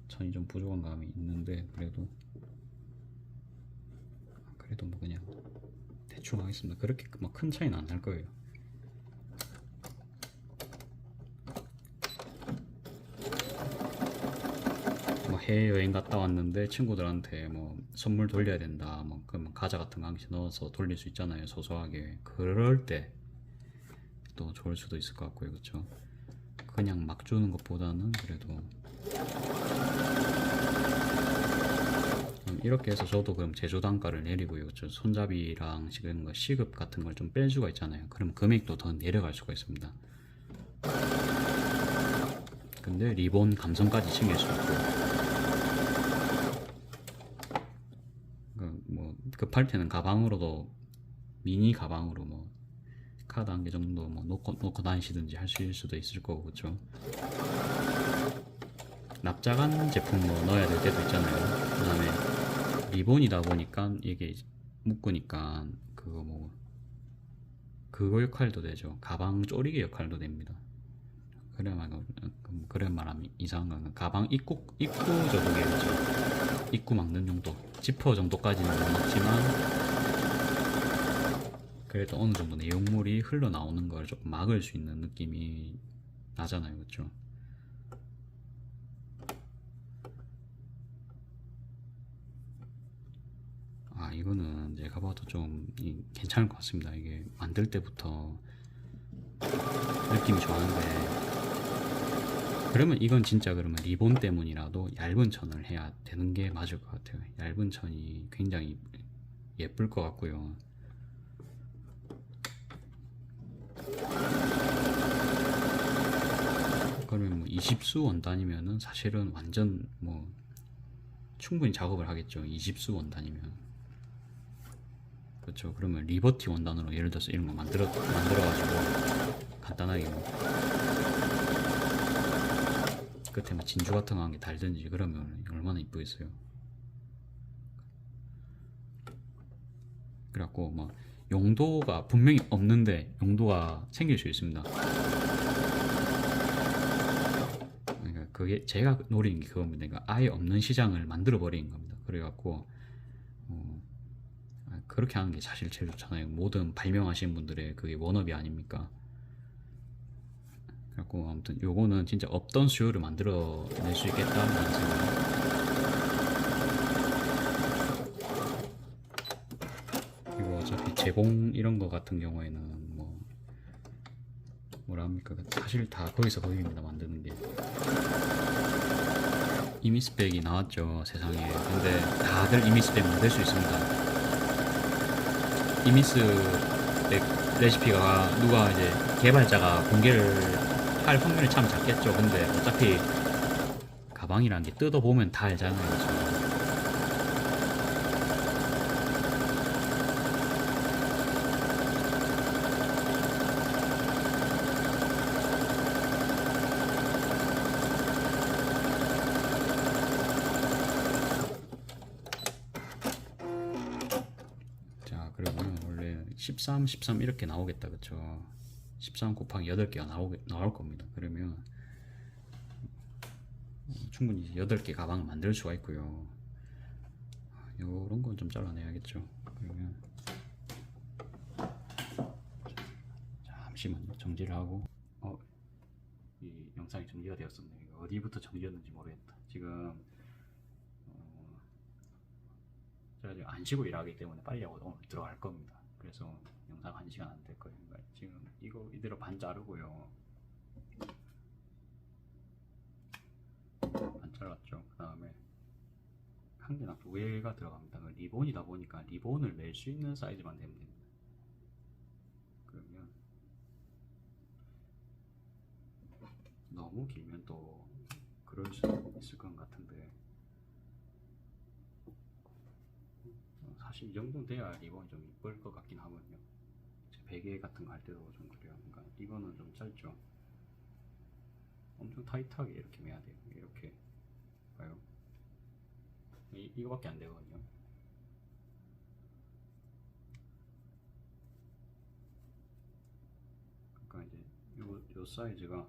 천이 좀 부족한 감이 있는데 그래도 뭐 그냥 대충 하겠습니다. 그렇게 막 큰 차이는 안 날 거예요. 해외여행 갔다 왔는데 친구들한테 선물 돌려야 된다, 그러면 과자 같은 거 한 개씩 넣어서 돌릴 수 있잖아요, 소소하게. 그럴 때 또 좋을 수도 있을 것 같고요. 그렇죠? 그냥 막 주는 것보다는 그래도 이렇게 해서 저도 그럼 제조 단가를 내리고요. 그렇죠? 손잡이랑 지금 거 시급 같은 걸 좀 뺄 수가 있잖아요. 그럼 금액도 더 내려갈 수가 있습니다. 근데 리본 감성까지 챙길 수 있고, 급할 때는 가방으로도, 미니 가방으로 카드 한 개 정도 놓고 다니시든지 하실 수도 있을 거고. 그렇죠? 납작한 제품 넣어야 될 때도 있잖아요. 그 다음에 리본이다 보니까 이게 묶으니까 그거 역할도 되죠. 가방 쪼리개 역할도 됩니다. 그래 말하면 이상한 건 가방 입구 저쪽에 입구 막는 정도, 지퍼 정도까지는 못 막지만 그래도 어느 정도 내용물이 흘러나오는 걸 조금 막을 수 있는 느낌이 나잖아요. 그렇죠? 이거는 제가 봐도 좀 괜찮을 것 같습니다. 이게 만들 때부터 느낌이 좋았는데, 그러면 이건 진짜 그러면 리본 때문이라도 얇은 천을 해야 되는 게 맞을 것 같아요. 얇은 천이 굉장히 예쁠 것 같고요. 그러면 뭐 20수 원단이면은 사실은 완전 뭐 충분히 작업을 하겠죠. 20수 원단이면. 그렇죠. 그러면 리버티 원단으로 예를 들어서 이런 거 만들어가지고 간단하게 뭐 끝에 뭐 진주 같은 거 한 개 달든지 그러면 얼마나 이쁘겠어요. 그래갖고 막 용도가 분명히 없는데 용도가 생길 수 있습니다. 그러니까 그게 제가 노리는 게 그겁니다. 그러니까 아예 없는 시장을 만들어 버리는 겁니다. 그래갖고 그렇게 하는 게 사실 제일 좋잖아요. 모든 발명하신 분들의 그게 워너비 아닙니까? 그래갖고 아무튼 요거는 진짜 없던 수요를 만들어낼 수 있겠다는 생각. 그리고 어차피 제공 이런 거 같은 경우에는 뭐 뭐라 합니까? 사실 다 거기서 거기입니다. 만드는 게. 이미스펙이 나왔죠, 세상에. 근데 다들 이미스펙 만들 수 있습니다. 이미스펙 레시피가 누가 이제 개발자가 공개를 할 확률이 참 작겠죠. 근데 어차피 가방이라는 게 뜯어보면 다 알잖아요. 그렇죠? 자, 그러면 원래 13, 13 이렇게 나오겠다. 그쵸? 13 곱하기 8개가 나올 겁니다. 그러면 충분히 8개 가방을 만들 수가 있고요. 요런 건 좀 잘라내야겠죠. 그러면 잠시만요. 정지를 하고 이 영상이 정지가 되었었네. 어디부터 정지였는지 모르겠다. 지금 제가 지금 안 쉬고 일하기 때문에 빨리 오늘 들어갈 겁니다. 그래서 영상 1시간 안 될 거예요. 지금 이거 이대로 반 자르고요. 반 잘랐죠. 그 다음에 한 개나 2개가 들어갑니다. 리본이다 보니까 리본을 낼 수 있는 사이즈만 되면 됩니다. 그러면 너무 길면 또 그럴 수 있을 것 같은데, 사실 이 정도 돼야 리본이 좀 이쁠 것 같긴 하거든요. 베개 같은 거 할 때도 좀 그래요. 그러니까 이거는 좀 짧죠. 엄청 타이트하게 이렇게 매야 돼요. 이렇게 봐요. 이거밖에 안 되거든요. 그러니까 이제 요 사이즈가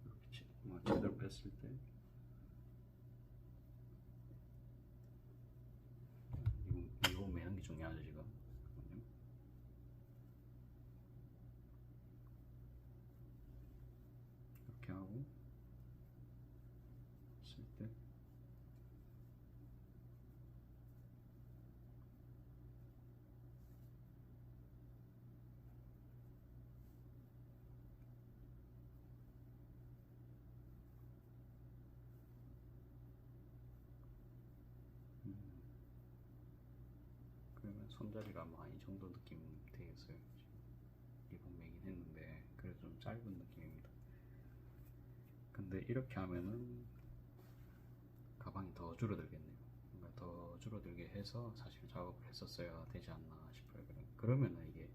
이렇게 제대로 뺐을 때 이거 매는 게 중요하죠 지금. 이렇게 하고 쓸 때 그러면 손잡이가 이 정도 느낌 되겠어요. 리본 매긴 했는데 그래도 좀 짧은 느낌입니다. 근데 이렇게 하면은 가방이 더 줄어들겠네요. 그러니까 더 줄어들게 해서 사실 작업을 했었어야 되지 않나 싶어요. 그러면은 이게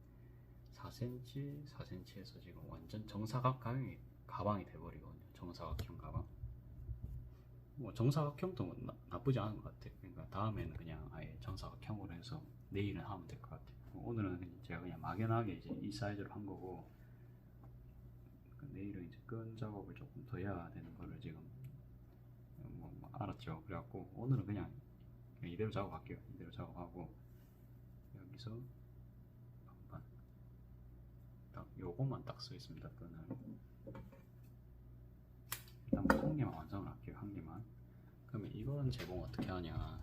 4cm, 4cm에서 지금 완전 정사각형이 가방이 돼버리거든요. 정사각형 가방. 뭐 정사각형도 나쁘지 않은 것 같아요. 그러니까 다음에는 그냥 아예 정사각형으로 해서 내일은 하면 될 것 같아요. 오늘은 제가 그냥 막연하게 이제 이 사이즈로 한 거고, 내일은 이제 끈 작업을 조금 더 해야 되는 거를 지금 알았죠. 그래갖고 오늘은 그냥 이대로 작업할게요. 이대로 작업하고 여기서 반반 딱 요것만 딱 쓰겠습니다. 끈을 일단 한 개만 완성을 할게요. 한 개만. 그러면 이거는 식선 제공 어떻게 하냐.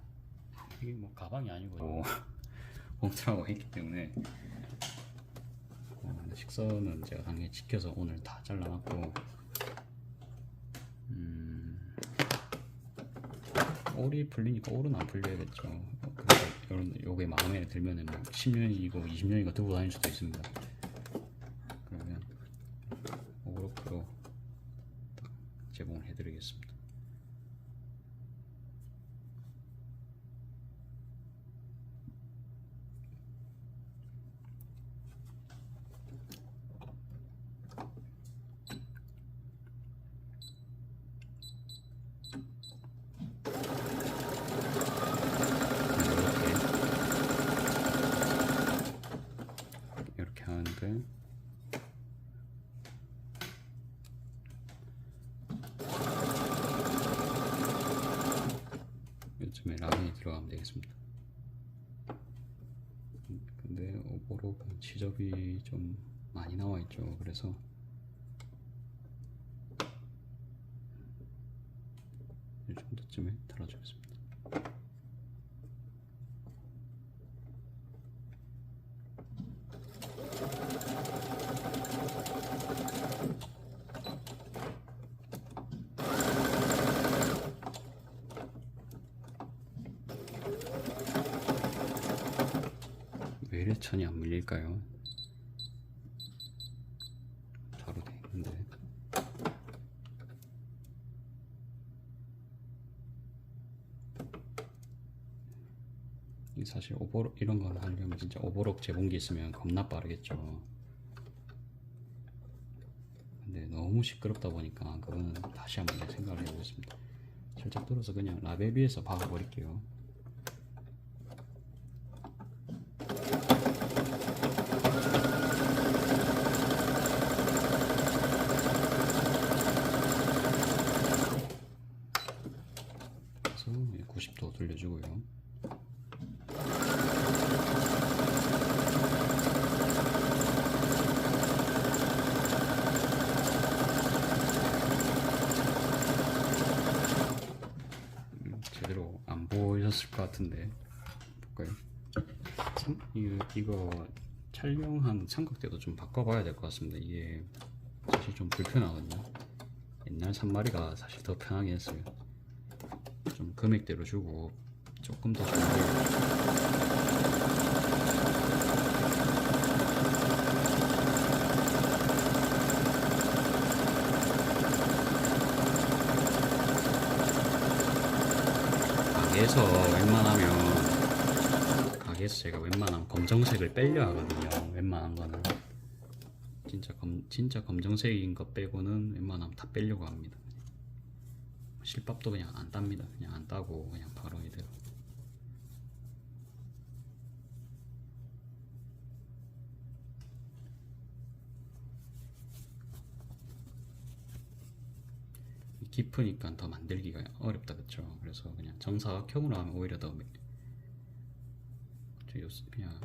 이게 뭐 가방이 아니고 봉투라고 했기 때문에 식선은 제가 당연히 지켜서 오늘 다 잘라놨고, 올이 풀리니까 올은 안 풀려야겠죠. 그래서 요게 마음에 들면은 뭐 10년이고 20년이고 들고 다닐 수도 있습니다. 그러면 오버로크로 제공을 해드리겠습니다. 이렇게 하는데, 요즘에 라인이 들어가면 되겠습니다. 근데 오버로크 지접이 좀 많이 나와 있죠. 그래서 이 정도쯤에 달아주겠습니다. 왜 이래 천이 안 밀릴까요? 바로 돼 있는데. 사실 오버록 이런 걸 하려면 진짜 오버록 제공기 있으면 겁나 빠르겠죠. 근데 너무 시끄럽다 보니까 그거는 다시 한번 생각을 해보겠습니다. 살짝 들어서 그냥 라벨비에서 박아버릴게요. 그래서 90도 돌려주고요. 제대로 안 보였을 것 같은데 볼까요? 이거 촬영한 삼각대도 좀 바꿔봐야 될 것 같습니다. 이게 사실 좀 불편하거든요. 옛날 산마리가 사실 더 편하게 했어요. 좀 금액대로 주고 조금 더 좋은 가게에서 웬만하면, 가게에서 제가 웬만하면 검정색을 빼려 하거든요. 웬만한 거는 진짜 검정색인 거 빼고는 웬만하면 다 빼려고 합니다. 실밥도 그냥 안 땁니다. 그냥 안 따고 그냥 바로 이대로. 깊으니까 더 만들기가 어렵다, 그쵸? 그래서 그냥 정사각형으로 하면 오히려 더 그냥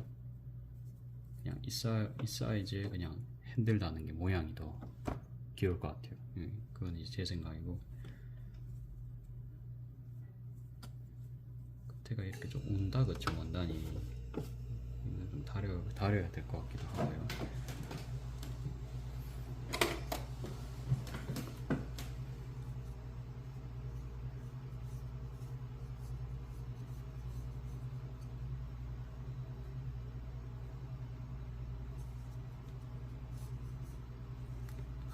이 사이즈에 그냥 핸들 다는 게 모양이 더 귀여울 것 같아요. 그건 이제 제 생각이고, 끝에가 이렇게 좀 온다, 그쵸? 원단이 이거 좀 다려야 될 것 같기도 하고요.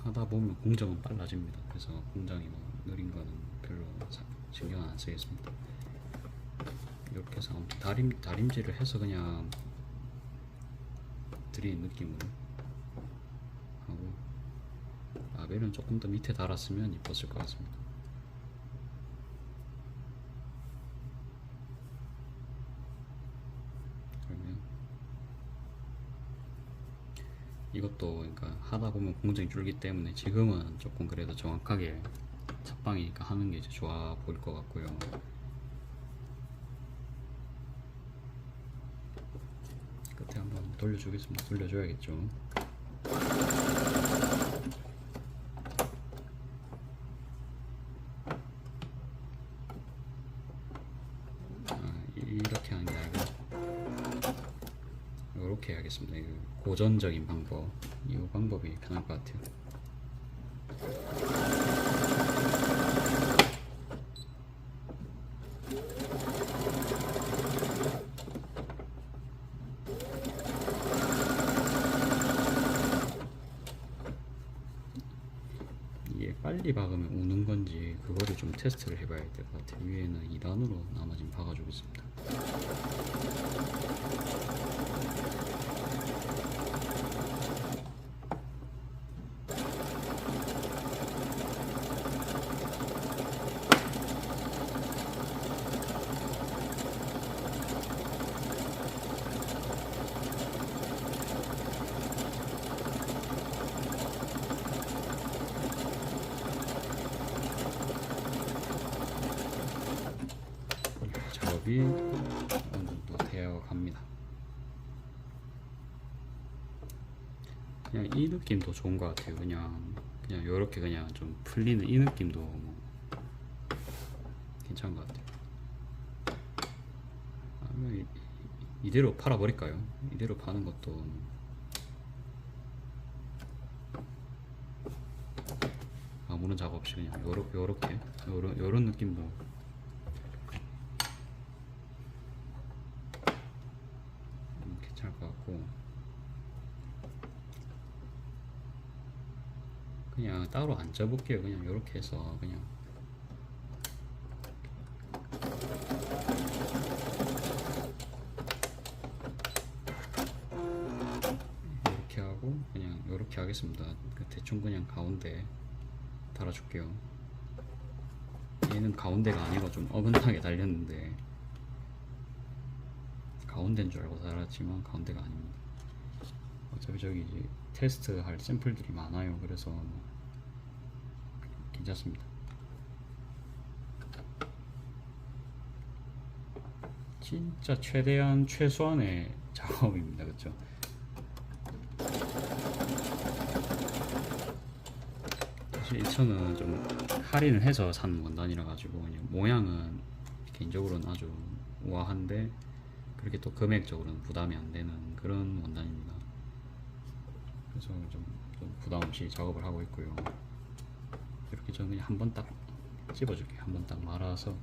하다 보면 공정은 빨라집니다. 그래서 공정이 뭐 느린 거는 별로 신경 안 쓰겠습니다. 이렇게 해서 다림질을 해서 그냥 드린 느낌으로 하고, 라벨은 조금 더 밑에 달았으면 이뻤을 것 같습니다. 그러면 이것도 그러니까 하다 보면 공정이 줄기 때문에 지금은 조금 그래도 정확하게 첫방이니까 하는 게 이제 좋아 보일 것 같고요. 끝에 한번 돌려주겠습니다. 돌려줘야겠죠. 요렇게 해야겠습니다. 이 고전적인 방법, 이 방법이 편할 것 같아요. 이게 빨리 박으면 우는 건지 그거를 좀 테스트를 해봐야 될 것 같아요. 위에는 2단으로 나머지는 박아주고 있습니다. 작업이 어느 정도 되어 갑니다. 그냥 이 느낌도 좋은 것 같아요. 그냥 요렇게 그냥 좀 풀리는 이 느낌도 뭐 괜찮은 것 같아요. 아니면 이대로 팔아버릴까요? 이대로 파는 것도 아무런 작업 없이 그냥 요렇게 요런 느낌도 괜찮을 것 같고, 그냥 따로 안 쪄볼게요. 그냥 요렇게 해서 그냥 이렇게 하고 그냥 요렇게 하겠습니다. 대충 그냥 가운데 달아줄게요. 얘는 가운데가 아니고 좀 어긋나게 달렸는데, 가운데인 줄 알고 달았지만 가운데가 아닙니다. 어차피 저기 이제 테스트 할 샘플들이 많아요. 그래서 뭐 괜찮습니다. 진짜 최대한 최소한의 작업입니다. 그렇죠? 사실 이 차는 좀 할인을 해서 산 원단이라 가지고 그냥 모양은 개인적으로는 아주 우아한데 그렇게 또 금액적으로는 부담이 안 되는 그런 원단입니다. 그래서 좀 부담 없이 작업을 하고 있고요. 이렇게 저는 그냥 한번 딱 찝어줄게요. 한번 딱 말아서.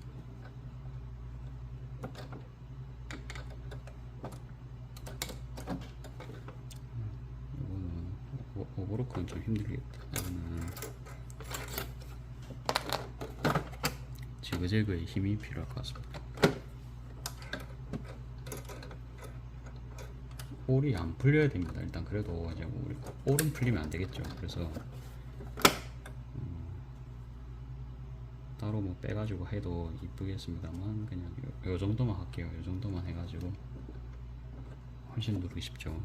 이거는 오버로크는 좀 힘들겠다. 이거는 지그재그의 힘이 필요할 것 같습니다. 볼이 안 풀려야 됩니다. 일단 그래도 이제 우리 볼은 풀리면 안 되겠죠. 그래서 따로 뭐 빼가지고 해도 이쁘겠습니다만 그냥 요 정도만 할게요. 요 정도만 해가지고 훨씬 누르기 쉽죠.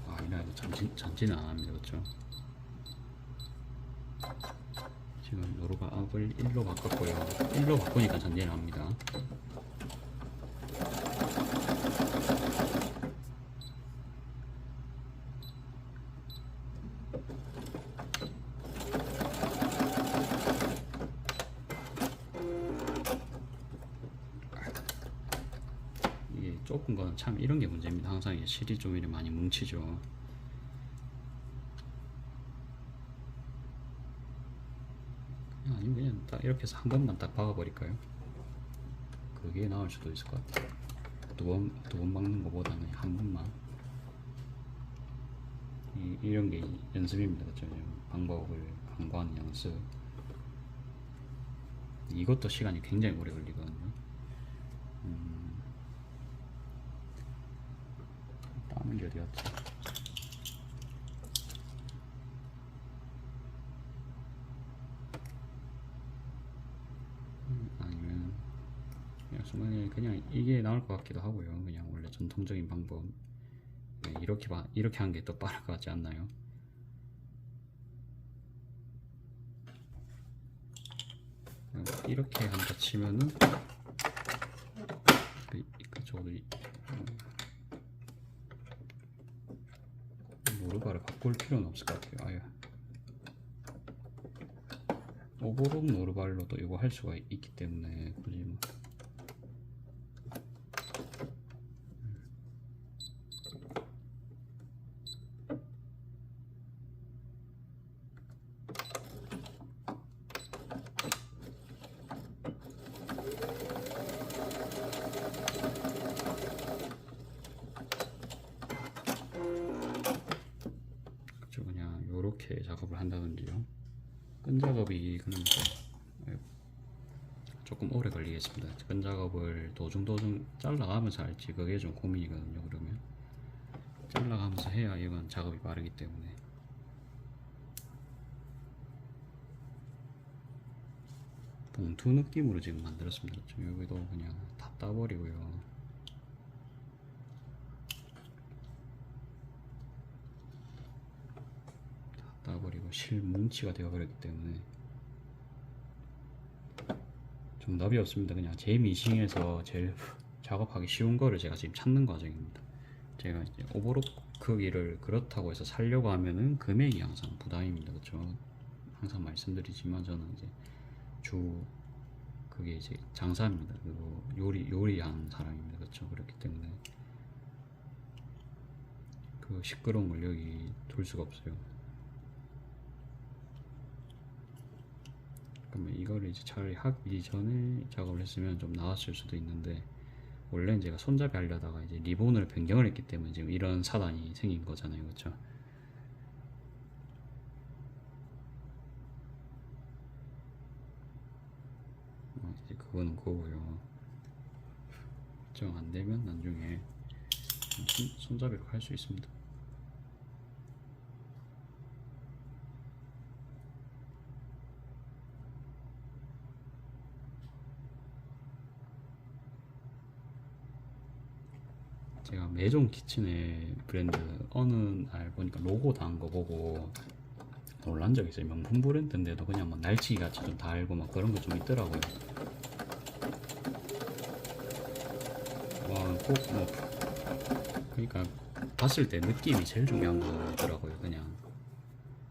아, 이날 전진은 안 합니다. 그렇죠? 지금 노루가 압을 1로 바꿨고요. 1로 바꾸니까 전진을 합니다. 이게 좁은 거는 참 이런 게 문제입니다. 항상 이게 실이 좀 이렇게 많이 뭉치죠. 아니면 그냥 딱 이렇게 해서 한 번만 딱 박아버릴까요? 그게 나을 수도 있을 것 같아요. 두 번 박는 것보다는 한 번만. 이런 게 연습입니다. 그렇죠? 방법을 강구하는 연습. 이것도 시간이 굉장히 오래 걸리거든요. 다른 게 어디였지? 아니면 그냥 이게 나을 것 같기도 하고요. 그냥 원래 전통적인 방법 이렇게 하는 게 더 빠를 것 같지 않나요? 이렇게 한다 치면은 저도 노루바를 바꿀 필요는 없을 것 같아요. 아유. 오버록 노르발로도 이거 할 수가 있기 때문에 굳이 뭐 그쵸, 그냥 요렇게 작업을 한다든지요. 끈 작업이 그러면 조금 오래 걸리겠습니다. 끈 작업을 도중도중 잘라가면서 할지 그게 좀 고민이거든요. 그러면 잘라가면서 해야 이건 작업이 빠르기 때문에. 봉투 느낌으로 지금 만들었습니다. 여기도 그냥 다 따버리고요. 다 따버리고 실뭉치가 되어버렸기 때문에 정답이 없습니다. 그냥 제 미싱에서 제일 작업하기 쉬운 거를 제가 지금 찾는 과정입니다. 제가 이제 오버록 크기를 그렇다고 해서 살려고 하면은 금액이 항상 부담입니다. 그렇죠? 항상 말씀드리지만 저는 이제 그게 이제 장사입니다. 그리고 요리하는 사람입니다. 그렇죠? 그렇기 때문에 그 시끄러운 걸 여기 둘 수가 없어요. 그러면 이거를 이제 차라리 하기 전에 작업을 했으면 좀 나았을 수도 있는데, 원래는 제가 손잡이 하려다가 이제 리본을 변경을 했기 때문에 지금 이런 사단이 생긴 거잖아요. 그렇죠? 이제 그거는 그거고요. 정 안 되면 나중에 손잡이로 할 수 있습니다. 제가 메종 키친의 브랜드 어느 날 보니까 로고 단 거 보고 놀란 적이 있어요. 명품 브랜드인데도 그냥 막 날치기 같이 좀 달고 막 그런 거 좀 있더라고요. 와, 꼭 뭐, 그러니까 봤을 때 느낌이 제일 중요한 거더라고요. 그냥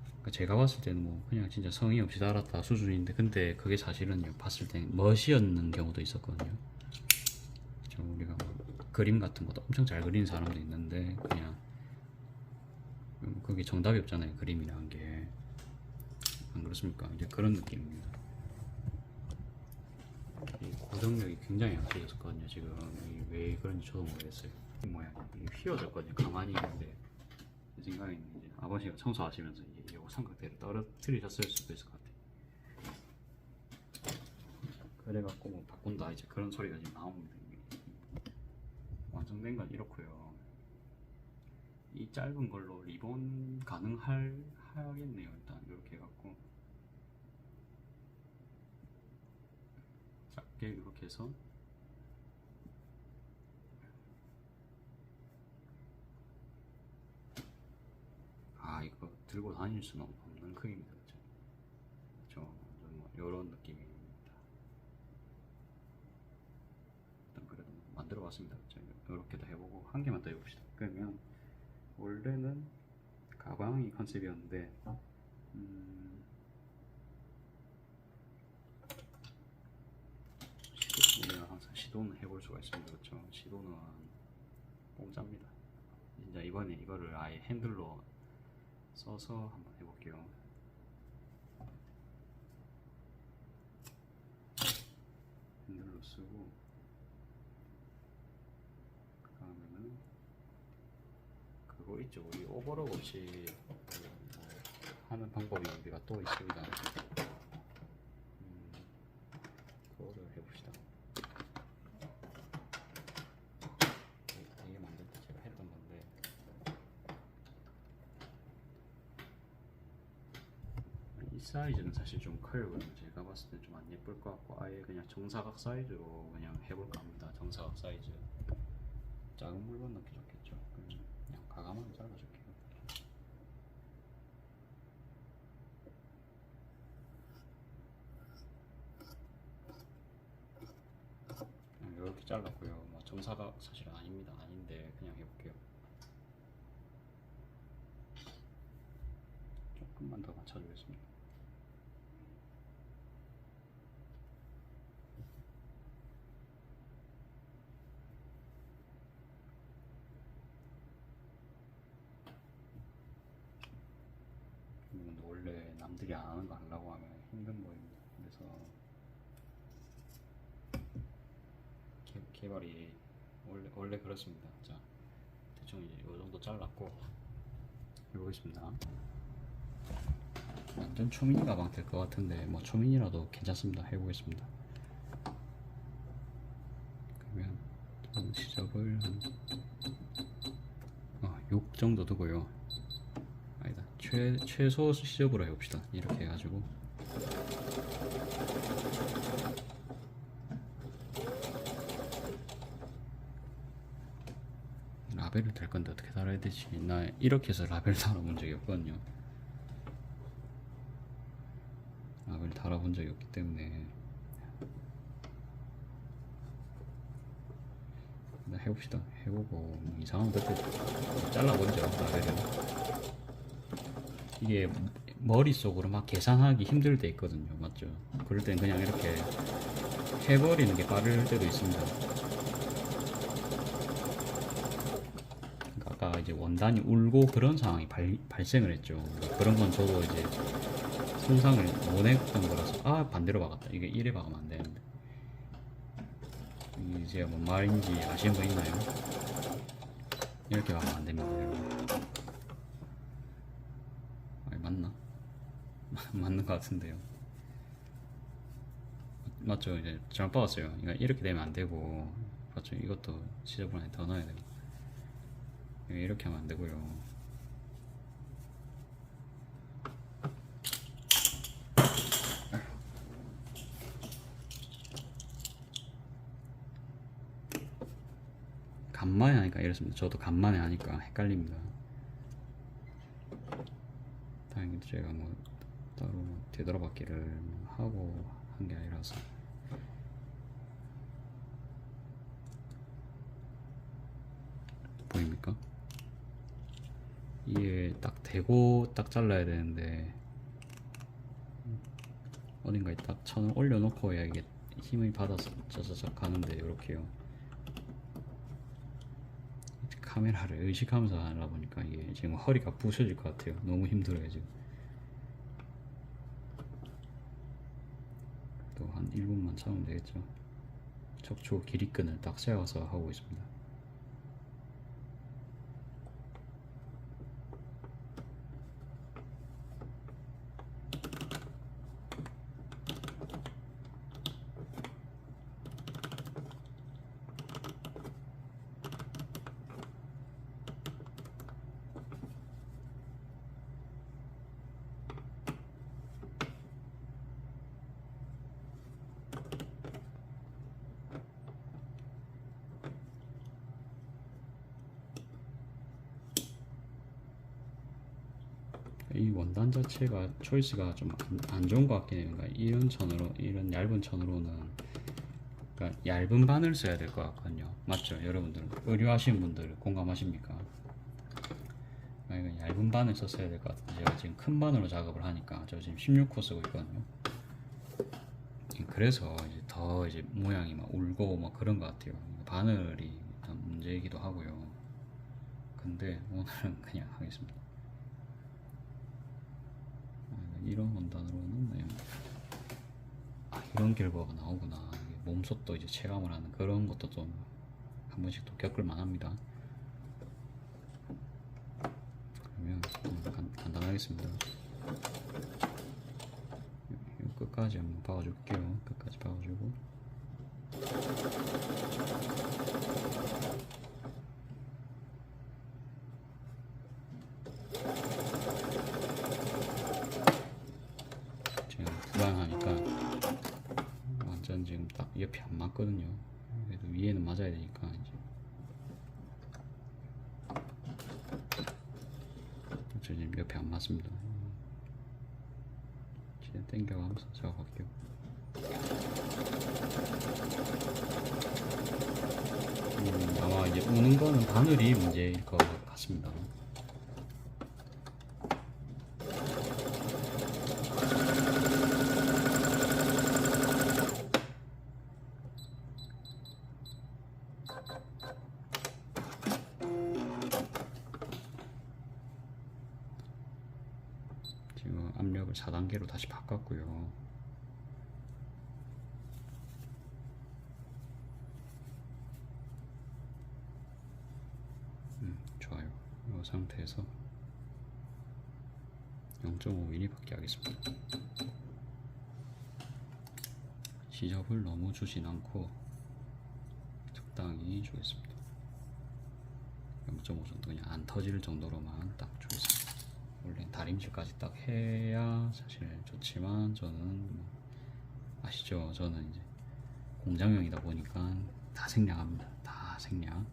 그러니까 제가 봤을 때는 뭐 그냥 진짜 성의 없이 달았다 수준인데, 근데 그게 사실은요, 봤을 때 멋이었는 경우도 있었거든요. 우리가 뭐 그림 같은 것도 엄청 잘 그리는 사람도 있는데 그냥 그게 정답이 없잖아요. 그림이라는 게. 안 그렇습니까? 이제 그런 느낌입니다. 이 고정력이 굉장히 약해졌거든요. 지금 왜 그런지 저도 모르겠어요. 뭐야, 휘어졌거든요. 가만히 있는데 제 생각에는 이제 아버지가 청소하시면서 이게 요 삼각대를 떨어뜨리셨을 수도 있을 것 같아요. 그래갖고 뭐 바꾼다 이제 그런 소리가 지금 나옵니다. 완성된 건 이렇고요. 이 짧은 걸로 리본 하겠네요. 일단 이렇게 해갖고 작게 이렇게 해서 이거 들고 다닐 수는 없는 크기입니다. 그렇죠? 뭐 이런 느낌입니다. 일단 그래도 만들어봤습니다. 이렇게도 해보고 한 개만 더 해봅시다. 그러면 원래는 가방이 컨셉이었는데 우리가 항상 시도는 해볼 수가 있습니다. 그렇죠? 시도는 공짜입니다. 이제 이번에 이거를 아예 핸들로 써서 한번 해볼게요. 핸들로 쓰고 그러면은 그거 있죠. 우리 오버럭 없이 뭐 하는 방법이 우리가 또 있습니다. 그거를 해봅시다. 이게 만들 때 제가 했던 건데, 이 사이즈는 사실 좀 커요. 제가 봤을 때 좀 안 예쁠 것 같고 아예 그냥 정사각 사이즈로 그냥 해볼까 합니다. 정사각 사이즈. 작은 물건 넣기 좋겠죠. 그냥 가감하게 잘라줄게요. 이렇게 잘랐고요. 뭐 정사각 사실은 아닙니다. 아닌데 그냥 해볼게요. 조금만 더 맞춰주겠습니다. 원래 남들이 안 하는 거 하려고 하면 힘든 거입니다. 그래서 개발이 원래 그렇습니다. 자, 대충 이제 이 정도 잘랐고 해보겠습니다. 완전 초미니 가방 될 것 같은데 뭐 초미니라도 괜찮습니다. 해보겠습니다. 그러면 시접을 한 6 정도 두고요. 아니다, 최소 시접으로 해봅시다. 이렇게 해가지고 라벨을 달 건데 어떻게 달아야 되지? 나 이렇게 해서 라벨 달아본 적이 없거든요. 라벨 달아본 적이 없기 때문에 일단 해봅시다. 해보고 뭐 이상하면 그때 잘라보죠. 라벨을. 이게 머릿속으로 막 계산하기 힘들 때 있거든요. 맞죠? 그럴 땐 그냥 이렇게 해버리는 게 빠를 때도 있습니다. 아까 이제 원단이 울고 그런 상황이 발생을 했죠. 그런 건 저도 이제 손상을 못 했던 거라서 반대로 박았다. 이게 이래 박으면 안 되는데. 이제 뭔 말인지 아시는 분 있나요? 이렇게 박으면 안 됩니다, 여러분. 맞나? 맞는 것 같은데요. 맞죠? 이제 잘못 박았어요. 그러니까 이렇게 되면 안 되고, 맞죠? 이것도 시접을 안에 더 넣어야 되고. 이렇게 하면 안 되고요. 간만에 하니까 이렇습니다. 저도 간만에 하니까 헷갈립니다. 다행히 제가 뭐 따로 되돌아받기를 하고 한 게 아니라서. 보입니까? 이게 딱 대고 딱 잘라야 되는데 어딘가에 딱 천을 올려놓고 해야 이게 힘을 받아서 짜자작 가는데 이렇게요. 카메라를 의식하면서 하다 보니까 이게 지금 허리가 부서질 것 같아요. 너무 힘들어요 지금. 또 한 1분만 참으면 되겠죠. 척추 길이끈을 딱 세워서 하고 있습니다. 이 원단 자체가 초이스가 좀 안 좋은 것 같긴 해요. 그러니까 이런 천으로, 이런 얇은 천으로는 그러니까 얇은 바늘 써야 될 것 같거든요. 맞죠? 여러분들 의료하시는 분들 공감하십니까? 그러니까 얇은 바늘 썼어야 될 것 같아요. 제가 지금 큰 바늘로 작업을 하니까 저 지금 16호 쓰고 있거든요. 그래서 이제 더 이제 모양이 막 울고 막 그런 것 같아요. 바늘이 문제이기도 하고요. 근데 오늘은 그냥 하겠습니다. 이런 원단으로는 그냥 이런 결과가 나오구나. 몸속도 이제 체감을 하는 그런 것도 좀 한 번씩 또 겪을 만합니다. 그러면 간단하겠습니다. 끝까지 한번 박아줄게요. 끝까지 박아주고 제가 불안하니까 완전 지금 딱 옆이 안 맞거든요. 그래도 위에는 맞아야 되니까 이제 저 지금 옆에 안 맞습니다. 그냥 당겨가면서 작업할게요. 아마 이제 우는 거는 바늘이 문제일 것 같습니다. 지금 압력을 4단계로 다시 바꿨고요. 좋아요. 이 상태에서 0.5mm밖에 하겠습니다. 지접을 너무 주진 않고 적당히 주겠습니다. 0.5 정도 그냥 안 터질 정도로만 딱 주겠습니다. 원래 다림질까지 딱 해야 사실 좋지만 저는 뭐 아시죠? 저는 이제 공장형이다 보니까 다 생략합니다. 다 생략.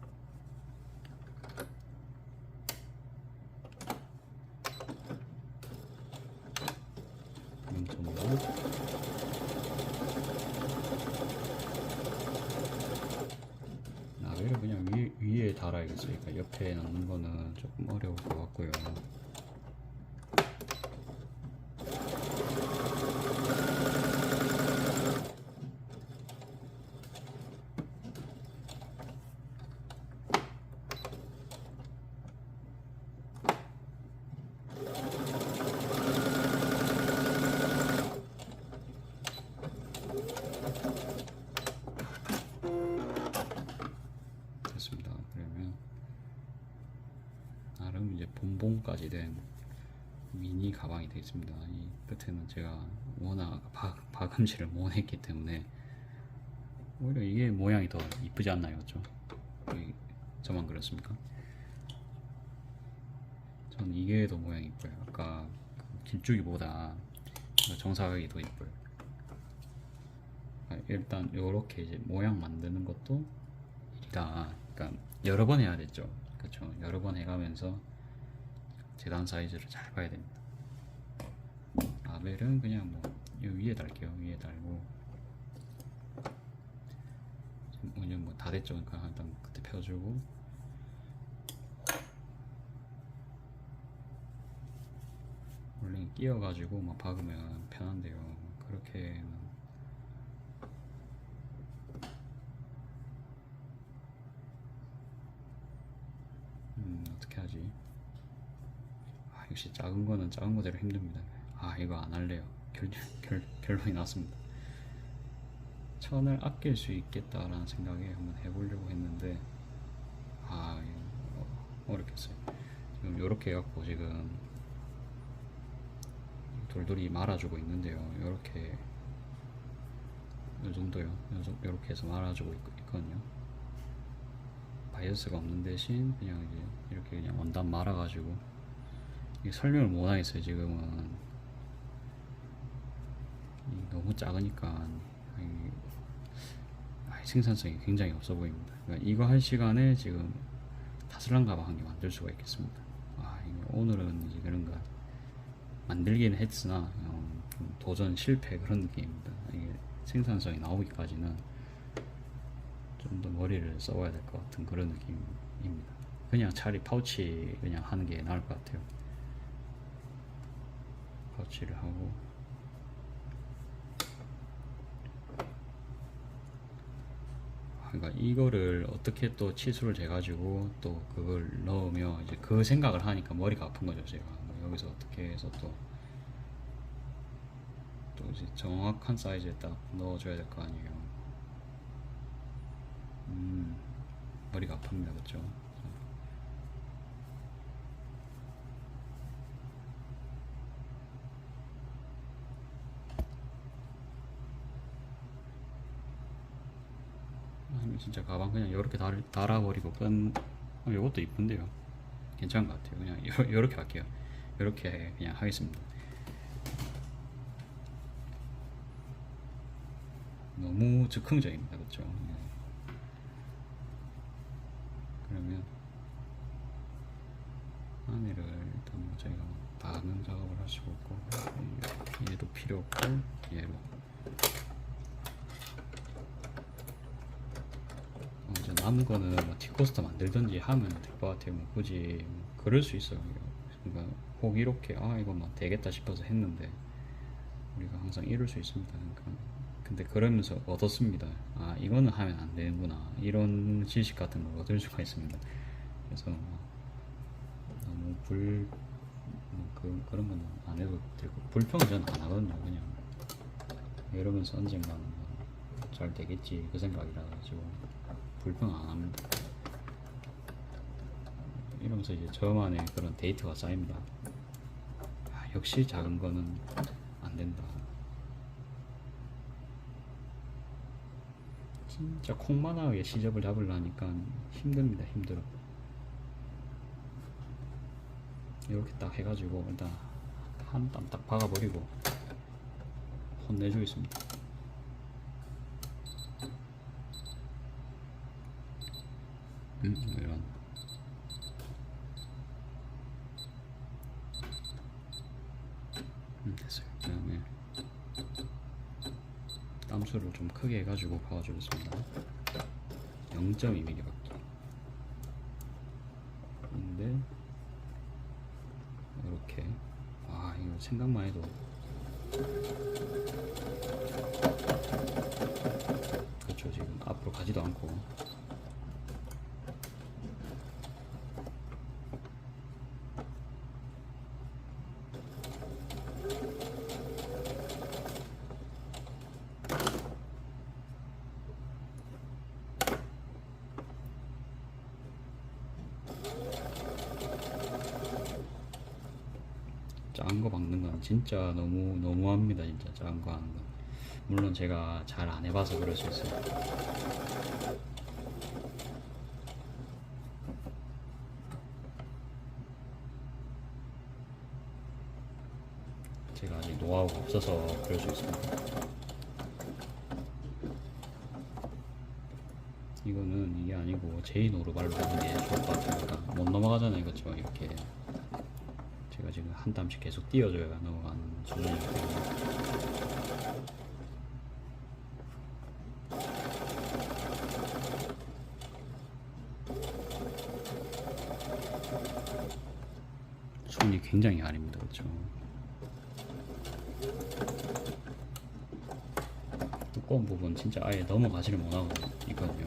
나베를 그냥 위에 달아야겠어요. 그러니까 옆에 넣는 거는 조금 어려울 것 같고요. 됐습니다. 그러면 나름 이제 본봉까지 된 미니 가방이 되겠습니다. 이 끝에는 제가 워낙 박음질을 못 했기 때문에 오히려 이게 모양이 더 이쁘지 않나요? 저만 그렇습니까? 저는 이게 더 모양이 이뻐요. 아까 길쭉이보다 정사각이 더 이뻐요. 일단 이렇게 이제 모양 만드는 것도 일이다. 그러니까 여러 번 해야 됐죠. 그렇죠. 여러 번 해가면서 재단 사이즈를 잘 봐야 됩니다. 라벨은 그냥 뭐 위에 달게요. 위에 달고 지금 뭐 다 됐죠. 그러니까 일단 그때 펴주고 원래 끼워가지고 막 박으면 편한데요. 그렇게 어떻게 하지? 역시 작은 거는 작은 거대로 힘듭니다. 이거 안 할래요. 결론이 났습니다. 천을 아낄 수 있겠다라는 생각에 한번 해보려고 했는데 어렵겠어요. 지금 요렇게 해갖고 지금 돌돌이 말아주고 있는데요. 요렇게 요 정도요. 요렇게 해서 말아주고 있거든요. 바이어스가 없는 대신 그냥 이제 이렇게 그냥 원단 말아가지고 이게 설명을 못 하겠어요. 지금은 너무 작으니까 생산성이 굉장히 없어 보입니다. 그러니까 이거 할 시간에 지금 타슬란 가방 한 개 만들 수가 있겠습니다. 오늘은 이제 그런가 만들기는 했으나 좀 도전 실패 그런 느낌입니다. 이게 생산성이 나오기까지는 좀 더 머리를 써봐야 될 것 같은 그런 느낌입니다. 그냥 차라리 파우치 그냥 하는 게 나을 것 같아요. 파우치를 하고 그러니까 이거를 어떻게 또 치수를 재가지고 또 그걸 넣으면 이제 그 생각을 하니까 머리가 아픈 거죠. 제가 여기서 어떻게 해서 또 이제 정확한 사이즈에 딱 넣어줘야 될 거 아니에요. 머리가 아픕니다. 그렇죠? 진짜 가방 그냥 이렇게 달아버리고 이것도 이쁜데요. 괜찮은 것 같아요. 그냥 이렇게 할게요. 이렇게 그냥 하겠습니다. 너무 즉흥적입니다. 그렇죠? 그러면 안에를 일단 저희가 박는 작업을 할 수가 없고 얘도 필요 없고 얘로 이제 남은 거는 뭐 티코스터 만들든지 하면 될 것 같아요. 뭐 굳이 그럴 수 있어요. 그러니까 혹 이렇게 이거 뭐 되겠다 싶어서 했는데 우리가 항상 이럴 수 있습니다. 그러니까 근데 그러면서 얻었습니다. 이거는 하면 안 되는구나 이런 지식 같은 걸 얻을 수가 있습니다. 그래서 너무 그런 건 안 해도 되고, 불평은 저는 안 하거든요. 그냥 이러면서 언젠가는 잘 되겠지 그 생각이라 가지고 불평 안 합니다. 이러면서 이제 저만의 그런 데이터가 쌓입니다. 역시 작은 거는 안 된다. 진짜 콩만하게 시접을 잡으려니까 힘듭니다. 힘들어. 이렇게 딱 해가지고 일단 한 땀 딱 박아버리고 혼내주겠습니다. 이런. 됐어요. 그 다음에 땀수를 좀 크게 해가지고 박아주겠습니다. 0.2mm 박기. 근데 이렇게, 이거 생각만 해도 그렇죠. 지금 앞으로 가지도 않고 작은 거 박는 건 진짜 너무합니다. 진짜 작은 거 하는 건. 물론 제가 잘 안 해봐서 그럴 수 있어요. 제가 아직 노하우가 없어서 그럴 수 있습니다. 이거는 이게 아니고 제인 오르발로 하는 게 좋을 것 같으니까 못 넘어가잖아요. 그렇죠? 이렇게 제가 지금 한 땀씩 계속 띄워줘야 넘어가는 수준이기 때문에. 손이 굉장히 아립니다. 그렇죠? 두꺼운 부분 진짜 아예 넘어가지를 못하고 있거든요.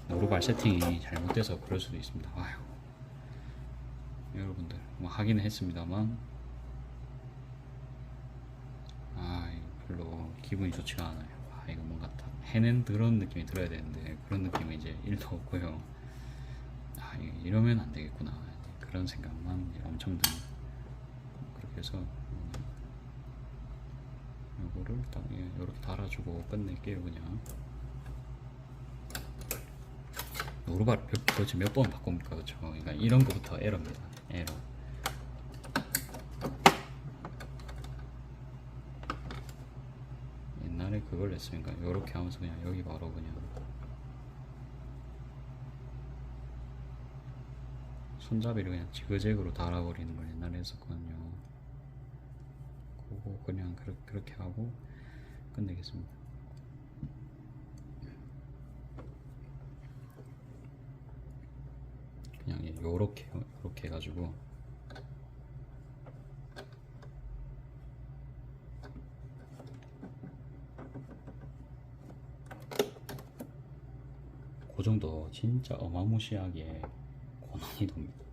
오르발 세팅이 잘못돼서 그럴 수도 있습니다. 아휴, 여러분들 뭐 하기는 했습니다만 이거 별로 기분이 좋지가 않아요. 이거 뭔가 다 해낸 그런 느낌이 들어야 되는데 그런 느낌이 이제 1도 없고요. 이러면 안 되겠구나 그런 생각만 엄청 듭니다. 그렇게 해서 요거를 딱 이렇게 달아주고 끝낼게요. 그냥 오르발 도대체 몇 번 바꿉니까? 그렇죠? 그러니까 이런 거부터 에러입니다. 에러. 옛날에 그걸 했으니까 이렇게 하면서 그냥 여기 바로 그냥 손잡이를 그냥 지그재그로 달아버리는 걸 옛날에 했었거든요. 그거 그냥 그렇게 하고 끝내겠습니다. 그냥 요렇게 해가지고 그 정도 진짜 어마무시하게 고난이도입니다.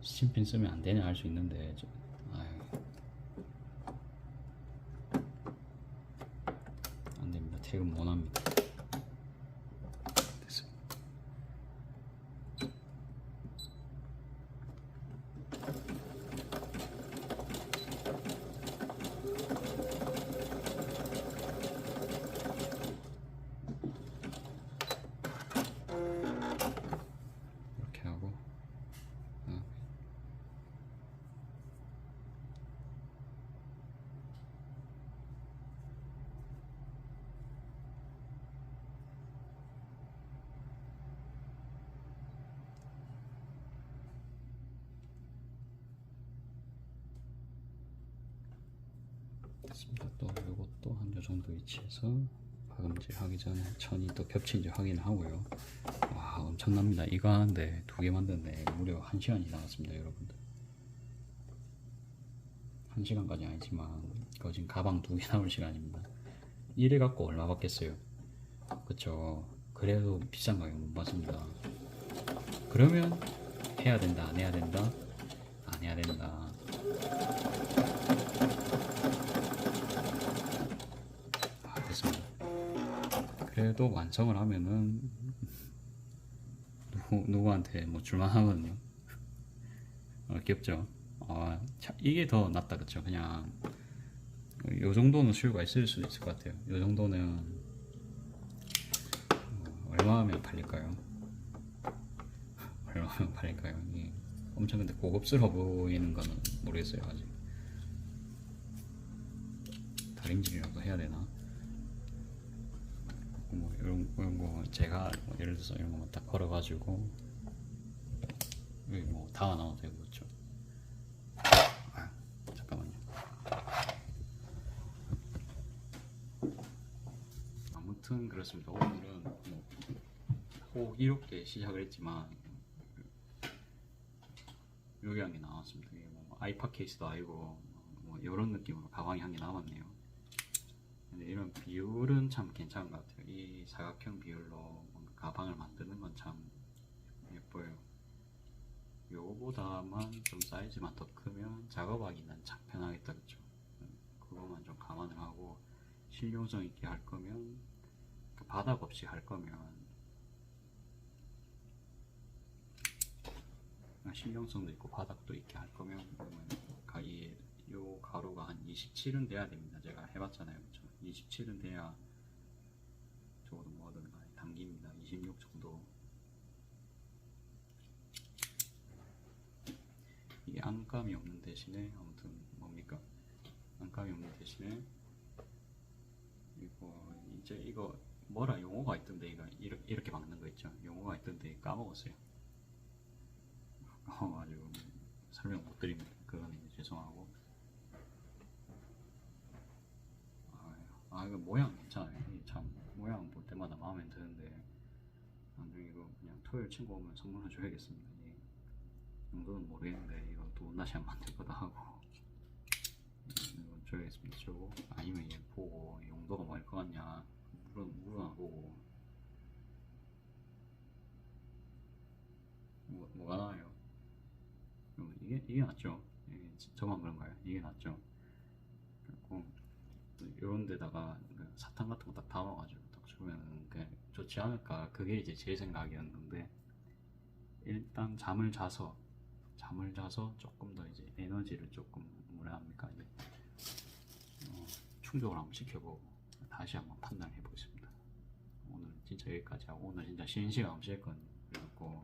스팀핀 쓰면 안 되냐 할 수 있는데 안 됩니다. 태그 못 합니다. 됐습니다. 이렇게 하고 됐습니다. 또 이것도 한 요 정도 위치에서 박음질 하기 전에 천이 또 겹친지 확인을 하고요. 와, 엄청납니다. 이거 하는데 2개 만드는데 무려 1시간이 나갔습니다. 여러분들 1시간까지 아니지만 이거 지금 가방 2개 나올 시간입니다. 이래 갖고 얼마 받겠어요? 그쵸? 그래도 비싼 가격 못 받습니다. 그러면 해야 된다, 안 해야 된다, 안 해야 된다. 됐습니다. 그래도 완성을 하면은 누구한테 뭐 줄만 하거든요. 귀엽죠? 이게 더 낫다, 그쵸? 그냥 요 정도는 수요가 있을 수도 있을 것 같아요. 요 정도는 얼마 하면 팔릴까요? 얼마 하면 팔릴까요? 엄청 근데 고급스러워 보이는 거는 모르겠어요, 아직. 다림질이라도 해야 되나? 뭐 이런 거 제가 뭐 예를 들어서 이런 거만 딱 걸어가지고 여기 뭐 다 나와도 되고, 그렇죠? 잠깐만요. 아무튼 그렇습니다. 오늘은 뭐 호기롭게 시작을 했지만 여기 한 게 나왔습니다. 이게 뭐 아이팟 케이스도 아니고 뭐 이런 느낌으로 가방이 한 개 남았네요. 근데 이런 비율은 참 괜찮은 것 같아요. 이 사각형 비율로 가방을 만드는 건 참 예뻐요. 요거보다만 좀 사이즈만 더 크면 작업하기는 참 편하겠다, 그쵸? 그거만 좀 감안을 하고 실용성 있게 할 거면 바닥 없이 할 거면 실용성도 있고 바닥도 있게 할 거면 요 가로가 한 27은 돼야 됩니다. 제가 해봤잖아요, 그쵸? 27은 돼야 적어도 뭐든 간에 당깁니다. 26 정도. 이게 안감이 없는 대신에 아무튼 뭡니까? 안감이 없는 대신에 이거 뭐라 용어가 있던데, 이거 이렇게 막는 거 있죠? 용어가 있던데 까먹었어요. 가지고 설명 못 드립니다. 그건 이제 죄송하고. 이거 모양 괜찮아요. 이게 참 모양 볼 때마다 마음에 드는데 나중에 이거 그냥 토요일 친구 오면 선물해 줘야겠습니다. 이 정도는 모르겠는데 이거 또 다시 한 만들 거다 하고 이건 줘야겠습니다. 주고 아니면 얘 보고 용도가 뭐일 것 같냐 물어보고 뭐가 나와요? 이게 낫죠? 저만 그런가요? 이게 낫죠? 그리고 이런 데다가 사탕 같은 거 딱 담아가지고 딱 주면 그냥 좋지 않을까, 그게 이제 제 생각이었는데 일단 잠을 자서 조금 더 이제 에너지를 조금 뭐라 합니까, 이제 충족을 한번 시켜보고 다시 한번 판단해 보겠습니다. 오늘 진짜 여기까지 하고 오늘 진짜 쉬는 시간 없이 했거든요. 그래갖고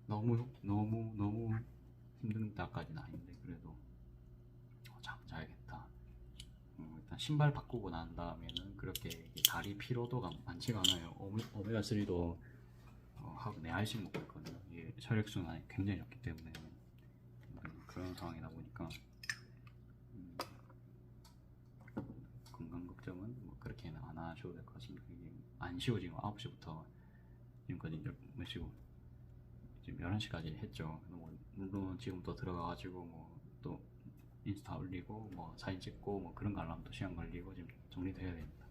너무 힘든다까지는 아닌데 그래도 잠 자야겠다. 일단 신발 바꾸고 난 다음에는 그렇게 다리 피로도가 많지가 않아요. 오메가3도 하고 4알씩 먹고 있거든요. 이게 혈액순환이 굉장히 좋기 때문에 그런 상황이다 보니까 건강 걱정은 뭐 그렇게는 안 하셔도 될 것 같습니다. 이게 안 쉬고 지금 9시부터 지금까지 몇 시고 지금 11시까지 했죠. 물론 지금 또 들어가가지고 뭐 또 인스타 올리고 뭐 사진 찍고 뭐 그런 거 하려면 또 시간 걸리고 지금 정리도 해야 됩니다.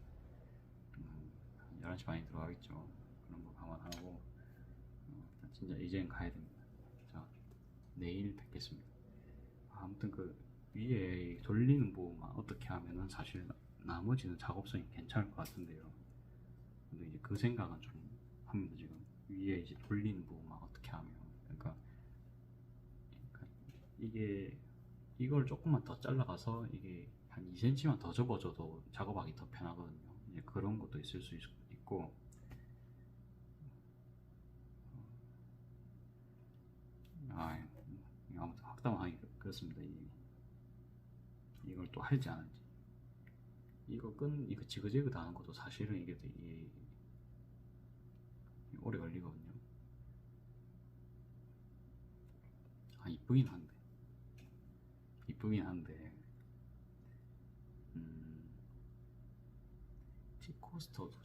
11시 반에 들어가겠죠. 그런 거 감안하고 진짜 이제는 가야 됩니다. 자, 내일 뵙겠습니다. 아무튼 그 위에 돌리는 부분만 어떻게 하면은 사실 나머지는 작업성이 괜찮을 것 같은데요. 근데 이제 그 생각은 좀 합니다. 지금 위에 이제 돌리는 부분만 어떻게 하면, 그러니까 이걸 조금만 더 잘라가서 이게 한 2cm만 더 접어줘도 작업하기 더 편하거든요. 이제 그런 것도 있을 수 있고 아무튼 확담하기 그렇습니다. 이걸 또 할지 안 할지, 이거 지그재그 다 하는 것도 사실은 이게 되게 오래 걸리거든요. 이쁘긴 한데 티코스터 두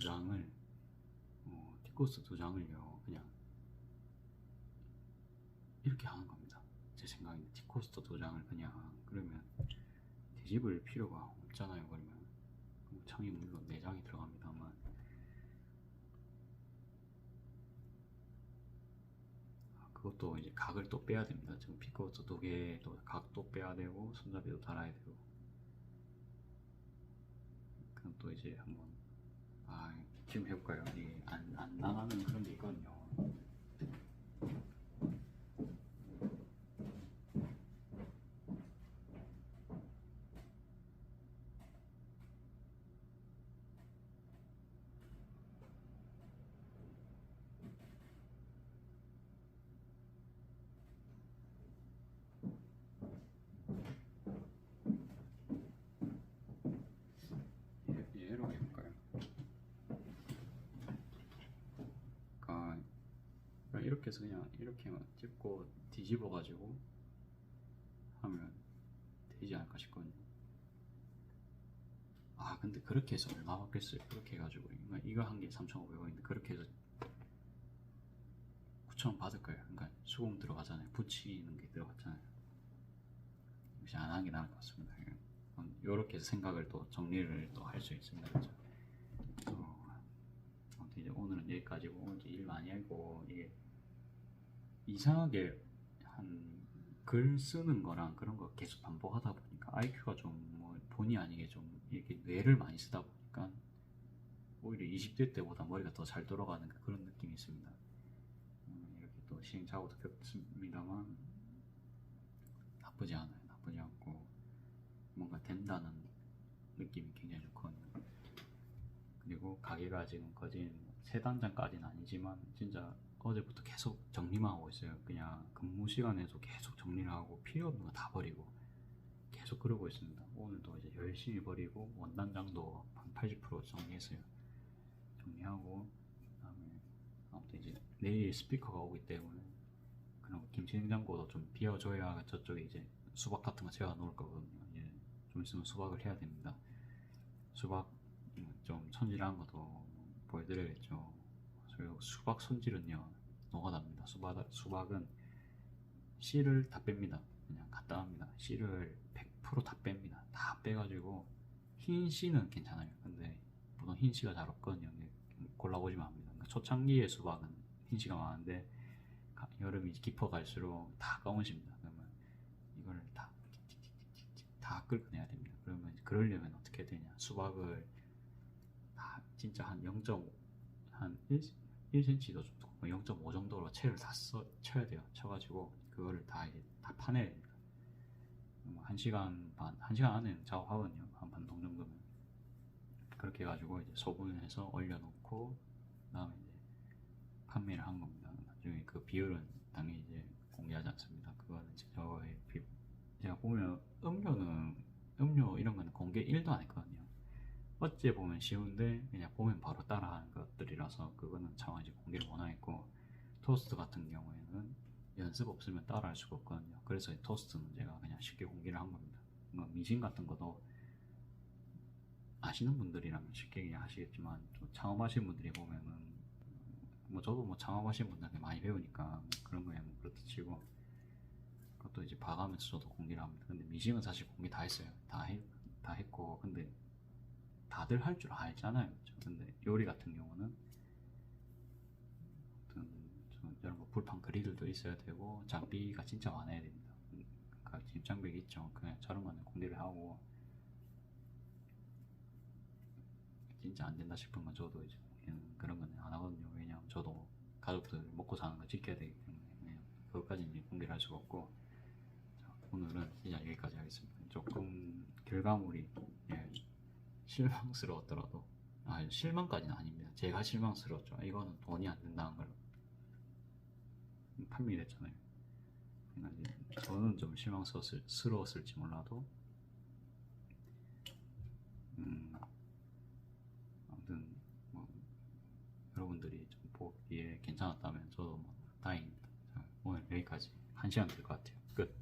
장을요 그냥 이렇게 하는 겁니다. 제 생각에 티코스터 두 장을 그냥 그러면 뒤집을 필요가 없잖아요. 그러면 창이 물론 4장이 들어갑니다만 그것도 이제 각을 또 빼야 됩니다. 지금 피크워터 2개도 각도 빼야 되고 손잡이도 달아야 되고. 그럼 또 이제 한번 지금 해볼까요? 이게 안 나가는 그런 게 있거든요. 얘로 해볼까요? 이렇게 해서 그냥 이렇게만 찍고 뒤집어 가지고 하면 되지 않을까 싶거든요. 근데 그렇게 해서 얼마 받겠어요? 그렇게 해가지고 이거 한 개 3,500원인데 그렇게 해서 9,000원 받을 거예요. 그러니까 수공 들어가잖아요. 붙이는 게 들어갔잖아요. 역시 안 하는 게 나을 것 같습니다. 이렇게 해서 생각을 또 정리를 또 할 수 있습니다. 그렇죠? 이제 오늘은 여기까지고, 오늘 이제 일 많이 하고, 이게 이상하게 한 글 쓰는 거랑 그런 거 계속 반복하다 보니까 IQ가 좀 뭐 본의 아니게 좀 이렇게 뇌를 많이 쓰다 보니까 오히려 20대 때보다 머리가 더 잘 돌아가는 그런 느낌이 있습니다. 이렇게 또 시행착오도 겪습니다만 나쁘지 않아요. 나쁘지 않고 뭔가 된다는 느낌이 굉장히 좋거든요. 그리고 가게가 지금 거진 3단장까지는 아니지만 진짜 어제부터 계속 정리만 하고 있어요. 그냥 근무 시간에도 계속 정리를 하고 필요 없는 거 다 버리고 계속 그러고 있습니다. 오늘도 이제 열심히 버리고 원단장도 한 80% 정리했어요. 정리하고 그다음에 아무튼 이제 내일 스피커가 오기 때문에 그런 김치냉장고도 좀 비워줘야 저쪽에 이제 수박 같은 거 제가 놓을 거거든요. 이제 좀 있으면 수박을 해야 됩니다. 수박 좀 손질한 것도 보여드려야겠죠. 수박 손질은요 노가다입니다. 수박은 씨를 다 뺍니다. 그냥 간단합니다. 씨를 100% 다 뺍니다. 다 빼가지고 흰 씨는 괜찮아요. 근데 보통 흰 씨가 잘 없거든요. 골라보지만 합니다. 그러니까 초창기의 수박은 흰 씨가 많은데 여름이 깊어갈수록 다 검은십니다. 그러면 이걸 다 끓여내야 됩니다. 그러면 그러려면 어떻게 되냐? 수박을 다 진짜 한 0.5 한 1cm도 좀 두껍고 0.5 정도로 채를 다 쳐야 돼요. 쳐가지고 그거를 다 파내야 됩니다. 1시간 반, 1시간 안에는 작업하거든요. 한 반동 정도면. 그렇게 해가지고 이제 소분해서 얼려놓고 그다음에 이제 판매를 한 겁니다. 나중에 그 비율은 당연히 이제 공개하지 않습니다. 그거는 저의 제가 보면 음료 이런 거는 공개 1도 안 했거든요. 어째 보면 쉬운데 그냥 보면 바로 따라하는 것들이라서 그거는 차마 이제 공개를 못 하겠고, 토스트 같은 경우에는 연습 없으면 따라할 수가 없거든요. 그래서 토스트는 제가 그냥 쉽게 공개를 한 겁니다. 뭐 미신 같은 것도 아시는 분들이라면 쉽게 그냥 하시겠지만 또 창업하시는 분들이 보면은 뭐 저도 뭐 창업하시는 분들한테 많이 배우니까 뭐 그런 거야 뭐 그렇다 치고 그것도 이제 봐가면서 저도 공개를 합니다. 근데 미싱은 사실 공개 다 했어요. 다 했고 근데 다들 할 줄 알잖아요. 그렇죠? 근데 요리 같은 경우는 여러 뭐 불판 그릴도 있어야 되고 장비가 진짜 많아야 됩니다. 그러니까 지금 장비가 있죠. 그냥 저런 거는 공개를 하고 진짜 안 된다 싶은 건 저도 이제 그런 거는 안 하거든요. 왜냐하면 저도 가족들 먹고 사는 거 지켜야 되기 때문에 그것까지 이제 공개를 할 수가 없고. 자, 오늘은 진짜 여기까지 하겠습니다. 조금 결과물이 실망스러웠더라도 실망까지는 아닙니다. 제가 실망스러웠죠. 이거는 돈이 안 된다는 걸 판매됐잖아요. 그러니까 저는 좀 실망스러웠을지 몰라도 아무튼 뭐 여러분들이 좀 보기에 괜찮았다면 저도 뭐 다행입니다. 자, 오늘 여기까지 1시간 될 것 같아요. 끝.